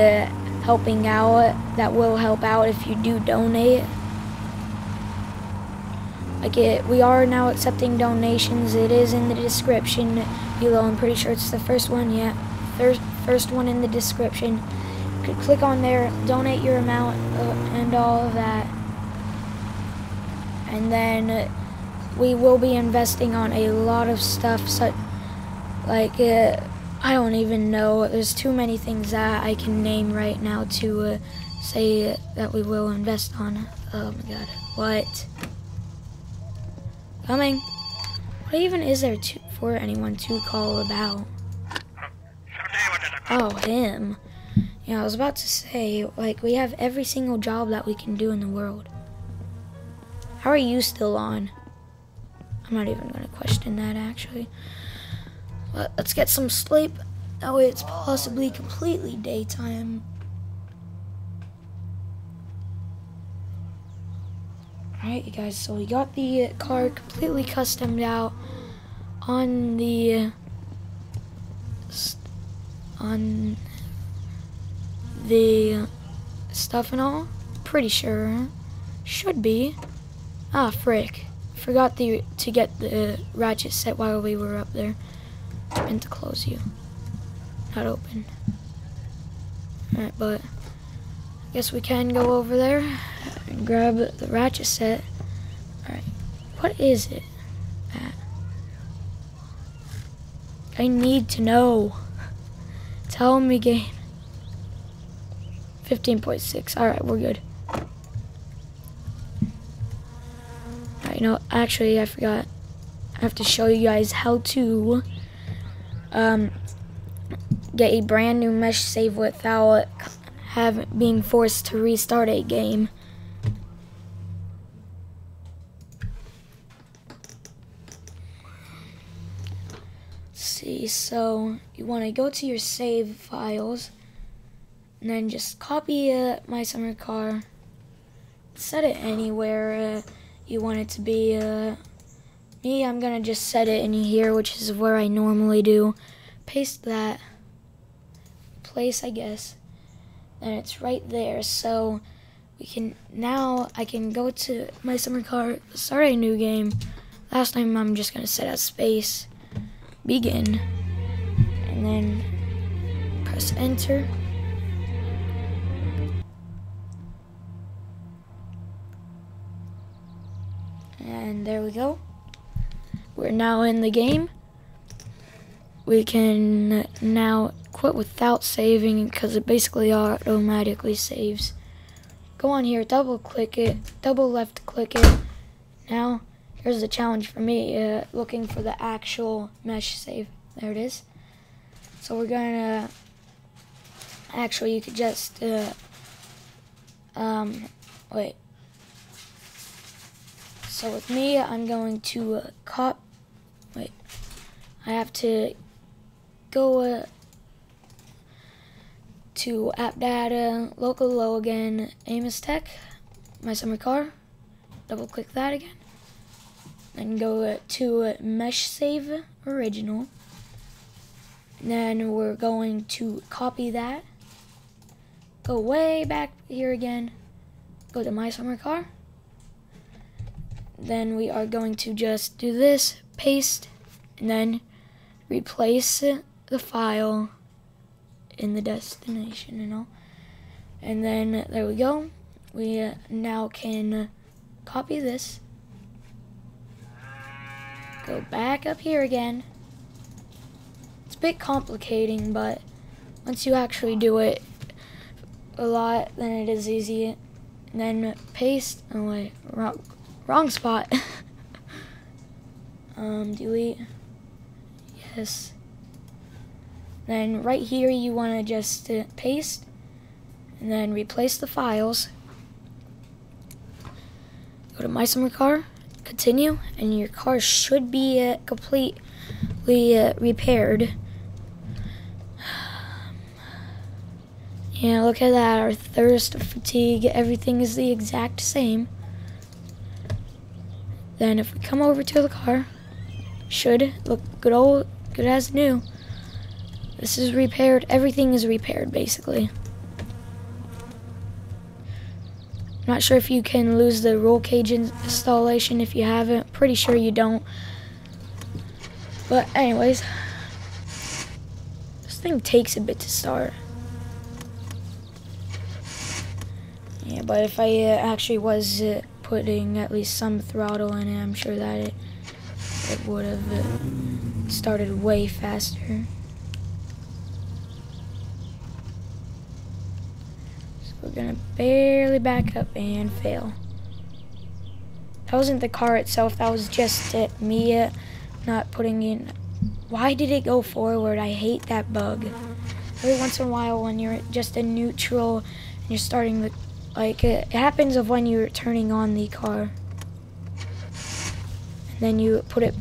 helping out, that will help out if you do donate. Like we are now accepting donations. It is in the description below. I'm pretty sure it's the first one, yeah. First one in the description. You could click on there, donate your amount and all of that. And then we will be investing on a lot of stuff, such like I don't even know. There's too many things that I can name right now to say that we will invest on. Oh my god, what? Coming. What even is there for anyone to call about? Oh, him. Yeah, I was about to say, like, we have every single job that we can do in the world. How are you still on? I'm not even going to question that, actually. But let's get some sleep. That way it's possibly completely daytime. Alright, you guys, so we got the car completely customed out on the stuff and all. Pretty sure. Should be. Ah, frick. Forgot to get the ratchet set while we were up there. Meant to close you. Not open. Alright, but I guess we can go over there and grab the ratchet set. Alright. What is it? I need to know. Tell me, game. 15.6. Alright, we're good. Alright, no, actually, I forgot. I have to show you guys how to get a brand new mesh save without being forced to restart a game. See, so you want to go to your save files and then just copy My Summer Car, set it anywhere you want it to be. Me, I'm gonna just set it in here, which is where I normally do. Paste that place, I guess, and it's right there. So we can I can go to My Summer Car, start a new game. Last time I'm just gonna set as space, begin, and then press enter. And there we go. We're now in the game. We can now quit without saving because it basically automatically saves. Go on here, double click it, double left click it. Now, here's the challenge for me, looking for the actual mesh save. There it is. So we're gonna, actually you could just, wait. So with me, I'm going to I have to go to app data, local low again, Amos Tech, my summer car, double click that again, then go to mesh save original, and then we're going to copy that, go way back here again, go to my summer car, then we are going to just do this, paste, and then replace the file in the destination and all. And then there we go. We now can copy this, go back up here again. It's a bit complicating, but once you actually do it a lot, then it is easy. And then paste. Oh wait, wrong spot. Delete. Yes. Then right here you want to just paste and then replace the files. Go to My Summer Car, continue, and your car should be completely repaired. Yeah, look at that. Our thirst, fatigue, everything is the exact same. Then if we come over to the car, should look good as new. This is repaired. Everything is repaired, basically. I'm not sure if you can lose the roll cage installation if you haven't. Pretty sure you don't. But anyways, this thing takes a bit to start. Yeah, but if I actually was putting at least some throttle in it, I'm sure that it would have started way faster. We're gonna barely back up and fail. That wasn't the car itself, that was just me not putting in. Why did it go forward? I hate that bug. Every once in a while when you're just in neutral and you're starting the, it happens of when you're turning on the car. And then you put it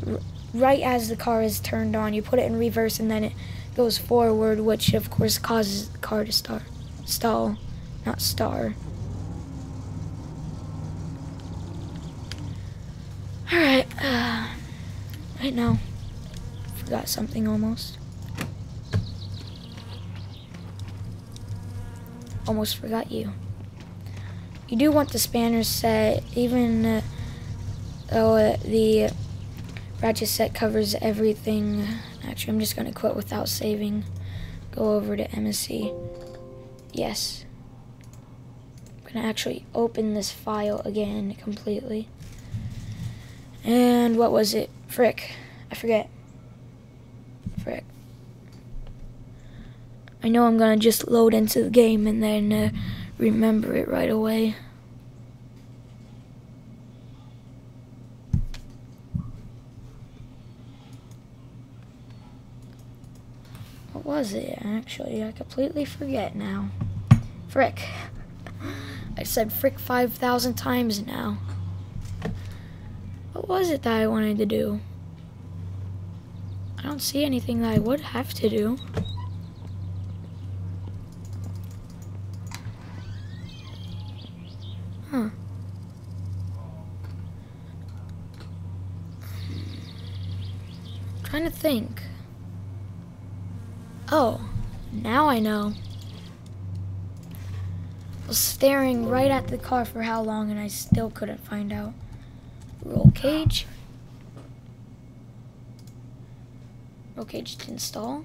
right as the car is turned on, you put it in reverse and then it goes forward, which of course causes the car to stall. Not star. Alright, right now, forgot something almost. Almost forgot you. You do want the spanner set, even though the ratchet set covers everything. Actually, I'm just gonna quit without saving. Go over to MSC. Yes. Actually open this file again completely. And what was it? Frick. I forget. Frick. I know I'm gonna just load into the game and then remember it right away. What was it actually? I completely forget now. Frick. I said frick 5,000 times now. What was it that I wanted to do? I don't see anything that I would have to do. Huh. I'm trying to think. Oh, now I know. I was staring right at the car for how long and I still couldn't find out. Roll cage. Roll cage to install.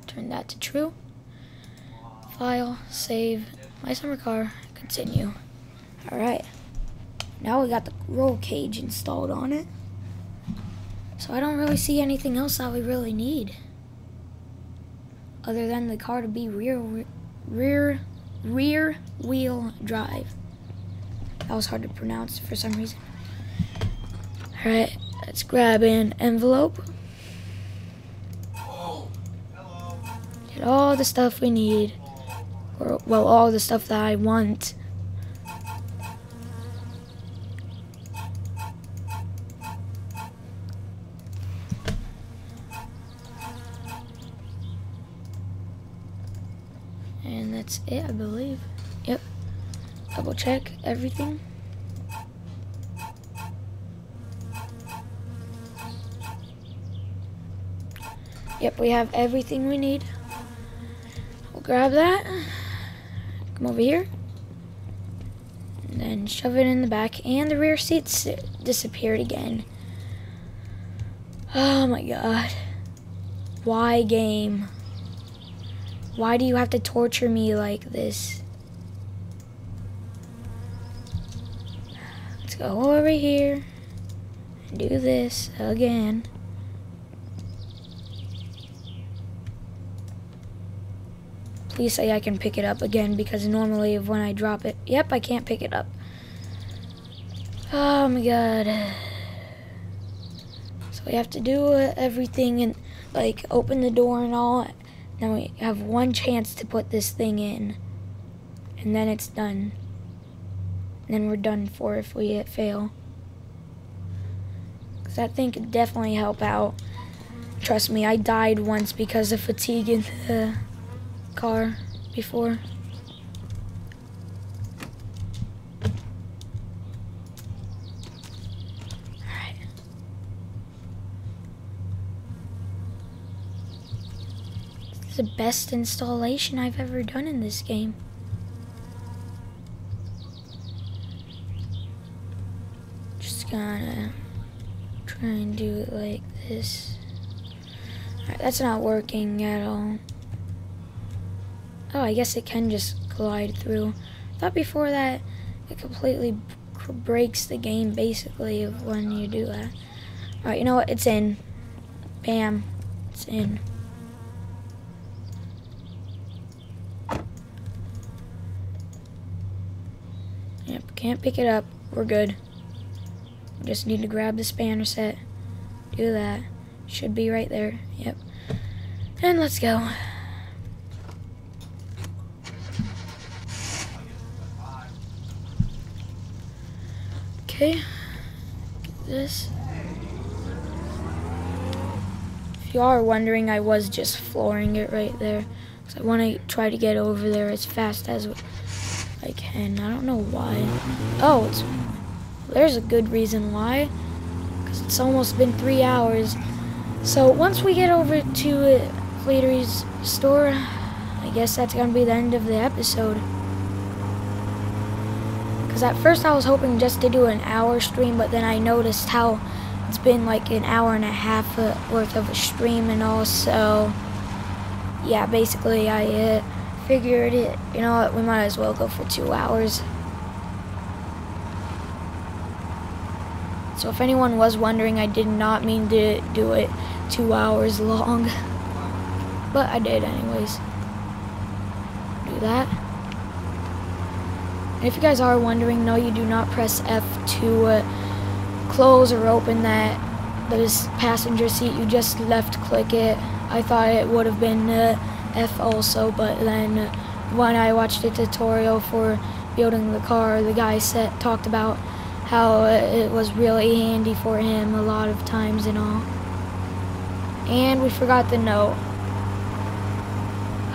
Turn that to true. File, save, My Summer Car, continue. Alright. Now we got the roll cage installed on it. So I don't really see anything else that we really need. Other than the car to be rear wheel drive. That was hard to pronounce for some reason. Alright, let's grab an envelope. Get all the stuff we need. Or, well, all the stuff that I want. that's it, I believe. Yep. Double check everything. Yep, we have everything we need. We'll grab that. Come over here. And then shove it in the back. And the rear seats disappeared again. Oh my god. Why, game? Why do you have to torture me like this? Let's go over here and do this again. Please say I can pick it up again, because normally when I drop it, yep, I can't pick it up. Oh my god. So we have to do everything and like open the door and all. Now we have one chance to put this thing in, and then it's done. And then we're done for if we fail. Because that thing could definitely help out. Trust me, I died once because of fatigue in the car before. Alright. This is the best installation I've ever done in this game. Just gonna try and do it like this. Alright, that's not working at all. Oh, I guess it can just glide through. I thought before that it completely breaks the game, basically, of when you do that. Alright, you know what? It's in. Bam. It's in. Yep, can't pick it up. We're good. We just need to grab the spanner set. Do that. Should be right there. Yep. And let's go. Okay, get this. If you are wondering, I was just flooring it right there, because I want to try to get over there as fast as I can. I don't know why. Oh, there's a good reason why, because it's almost been 3 hours. So once we get over to Fleetery's store, I guess that's going to be the end of the episode. Because at first I was hoping just to do an hour stream, but then I noticed how it's been like an hour and a half worth of a stream and all. So yeah, basically I figured it, you know what, we might as well go for 2 hours. So if anyone was wondering, I did not mean to do it 2 hours long, but I did anyways. Do that. And if you guys are wondering, no, you do not press F to close or open this passenger seat. You just left click it. I thought it would have been F also, but then when I watched a tutorial for building the car, the guy talked about how it was really handy for him a lot of times and all. And we forgot the note.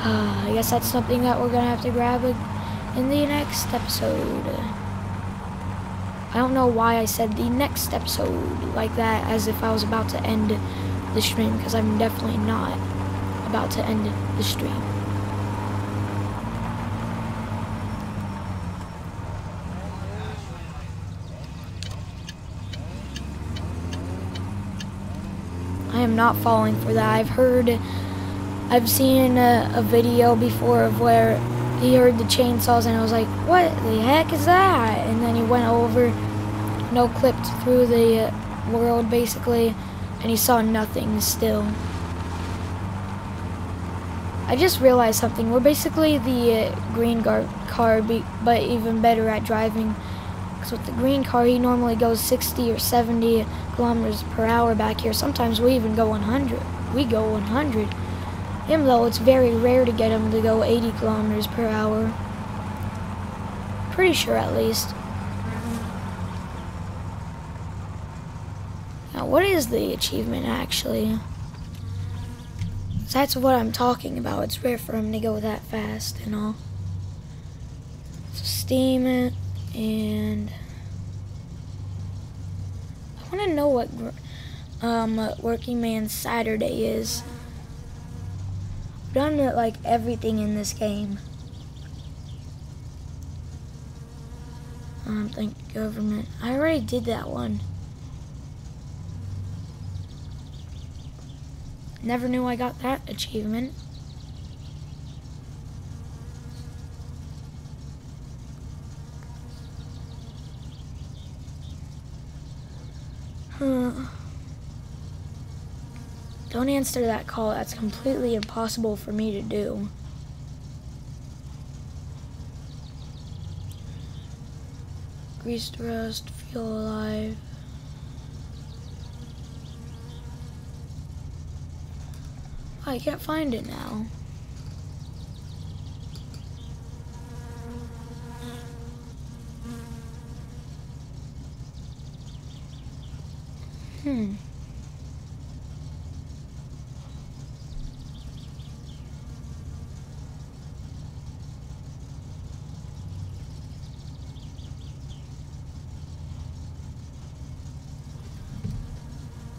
I guess that's something that we're gonna have to grab in the next episode. I don't know why I said the next episode like that, as if I was about to end the stream, because I'm definitely not about to end the stream. I am not falling for that. I've seen a video before of where he heard the chainsaws and I was like, what the heck is that? And then he went over, no-clipped through the world basically, and he saw nothing still. I just realized something. We're basically the green car, but even better at driving. Because with the green car, he normally goes 60 or 70 kilometers per hour back here. Sometimes we even go 100. We go 100. Him, though, it's very rare to get him to go 80 kilometers per hour. Pretty sure, at least. Now, what is the achievement, actually? That's what I'm talking about. It's rare for him to go that fast and all. Steam, and I want to know what Working Man Saturday is. I've done like everything in this game. Thank government. I already did that one. Never knew I got that achievement. Don't answer that call. That's completely impossible for me to do. Greased rust, feel alive. Oh, I can't find it now.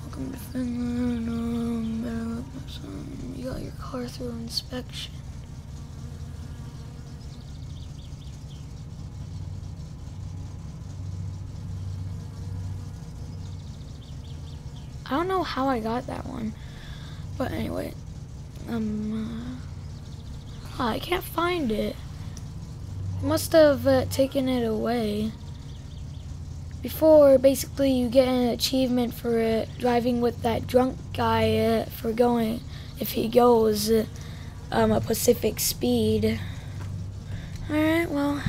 Welcome to Finland. Better look my son. You got your car through inspection. I don't know how I got that one, but anyway, I can't find it. Must have taken it away. Before, basically, you get an achievement for driving with that drunk guy for going, if he goes a Pacific speed. Alright, well.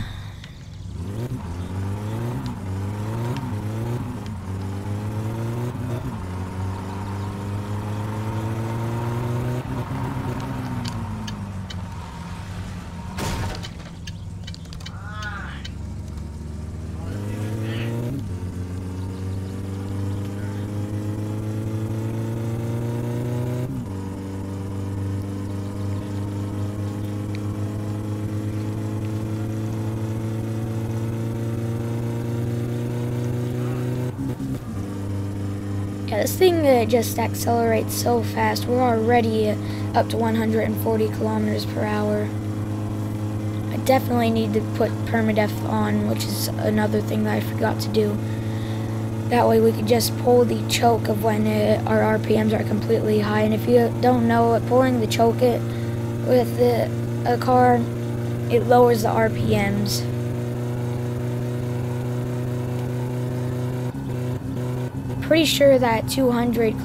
Yeah, this thing just accelerates so fast. We're already up to 140 kilometers per hour. I definitely need to put permadeath on, which is another thing that I forgot to do. That way we could just pull the choke of when our RPMs are completely high. And if you don't know, pulling the choke with a car, it lowers the RPMs. Pretty sure that 200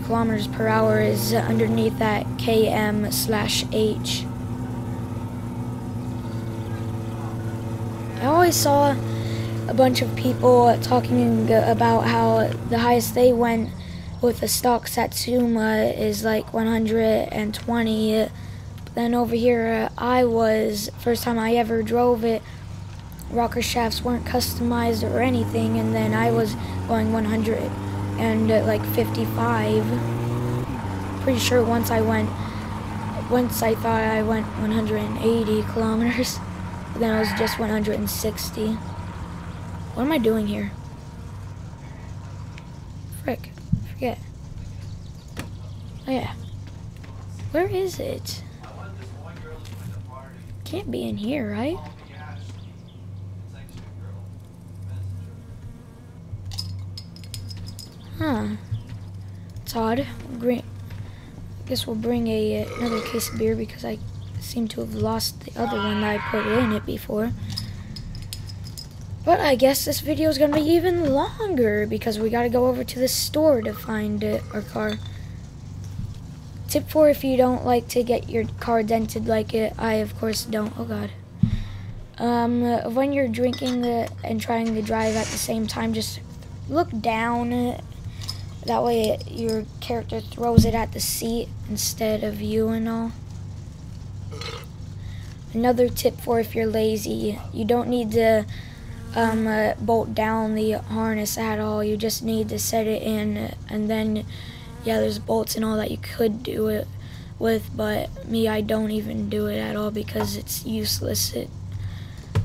kilometers per hour is underneath that km/h. I always saw a bunch of people talking about how the highest they went with the stock Satsuma is like 120. But then over here, first time I ever drove it, rocker shafts weren't customized or anything, and then I was going 100 and like 55. Pretty sure once I thought I went 180 kilometers, but then it was just 160. What am I doing here? Frick, forget. Oh yeah. Where is it? Can't be in here, right? Huh. It's odd. Great. I guess we'll bring another case of beer because I seem to have lost the other one that I put in it before. But I guess this video is going to be even longer because we got to go over to the store to find our car. Tip 4, if you don't like to get your car dented like it, I of course don't. Oh god. When you're drinking and trying to drive at the same time, just look down. That way your character throws it at the seat instead of you and all. Another tip for if you're lazy, you don't need to bolt down the harness at all. You just need to set it in, and then yeah, there's bolts and all that you could do it. with, but me, I don't even do it at all because it's useless.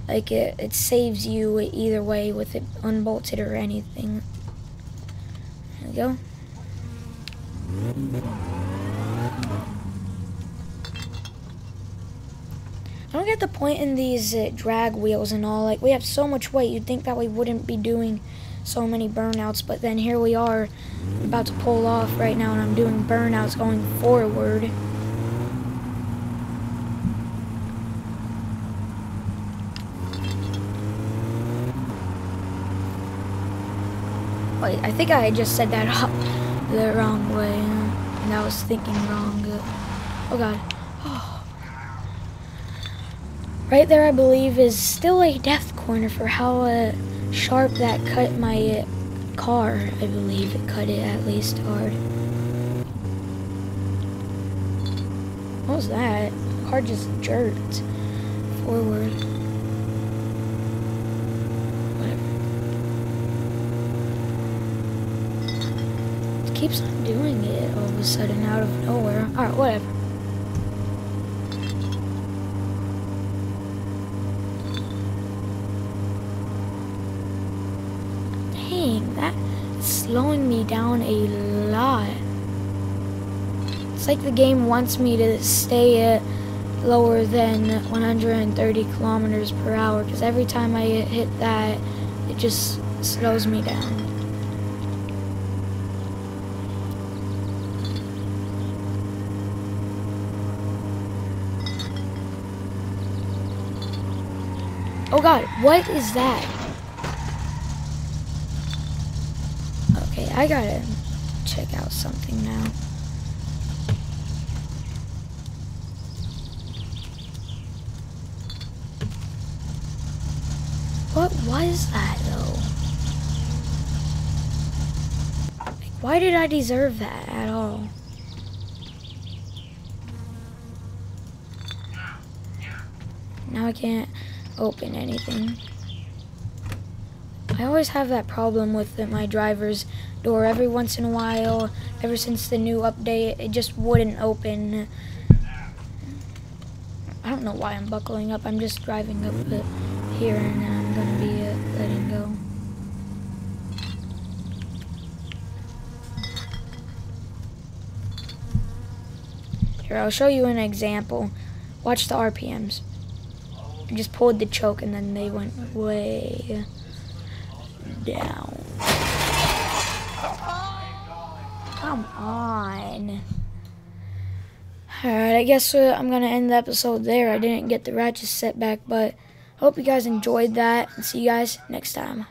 It saves you either way with it unbolted or anything. There we go. I don't get the point in these drag wheels and all. Like, we have so much weight, you'd think that we wouldn't be doing so many burnouts, but then here we are about to pull off right now, and I'm doing burnouts going forward. Wait, I think I just said that the wrong way, and I was thinking wrong. Oh god. Oh. Right there, I believe, is still a death corner for how sharp that cut my car. I believe it cut it at least hard. What was that? The car just jerked forward. Keeps on doing it all of a sudden out of nowhere. Alright, whatever. Dang, that's slowing me down a lot. It's like the game wants me to stay at lower than 130 kilometers per hour, because every time I hit that, it just slows me down. Oh god, what is that? Okay, I gotta check out something now. What was that though? Like, why did I deserve that at all? Now I can't open anything. I always have that problem with my driver's door. Every once in a while, ever since the new update, it just wouldn't open. I don't know why I'm buckling up. I'm just driving up here, and I'm gonna be letting go. Here, I'll show you an example. Watch the RPMs. I just pulled the choke and then they went way down. Come on. Alright, I guess I'm going to end the episode there. I didn't get the ratchet setback, but I hope you guys enjoyed that, and see you guys next time.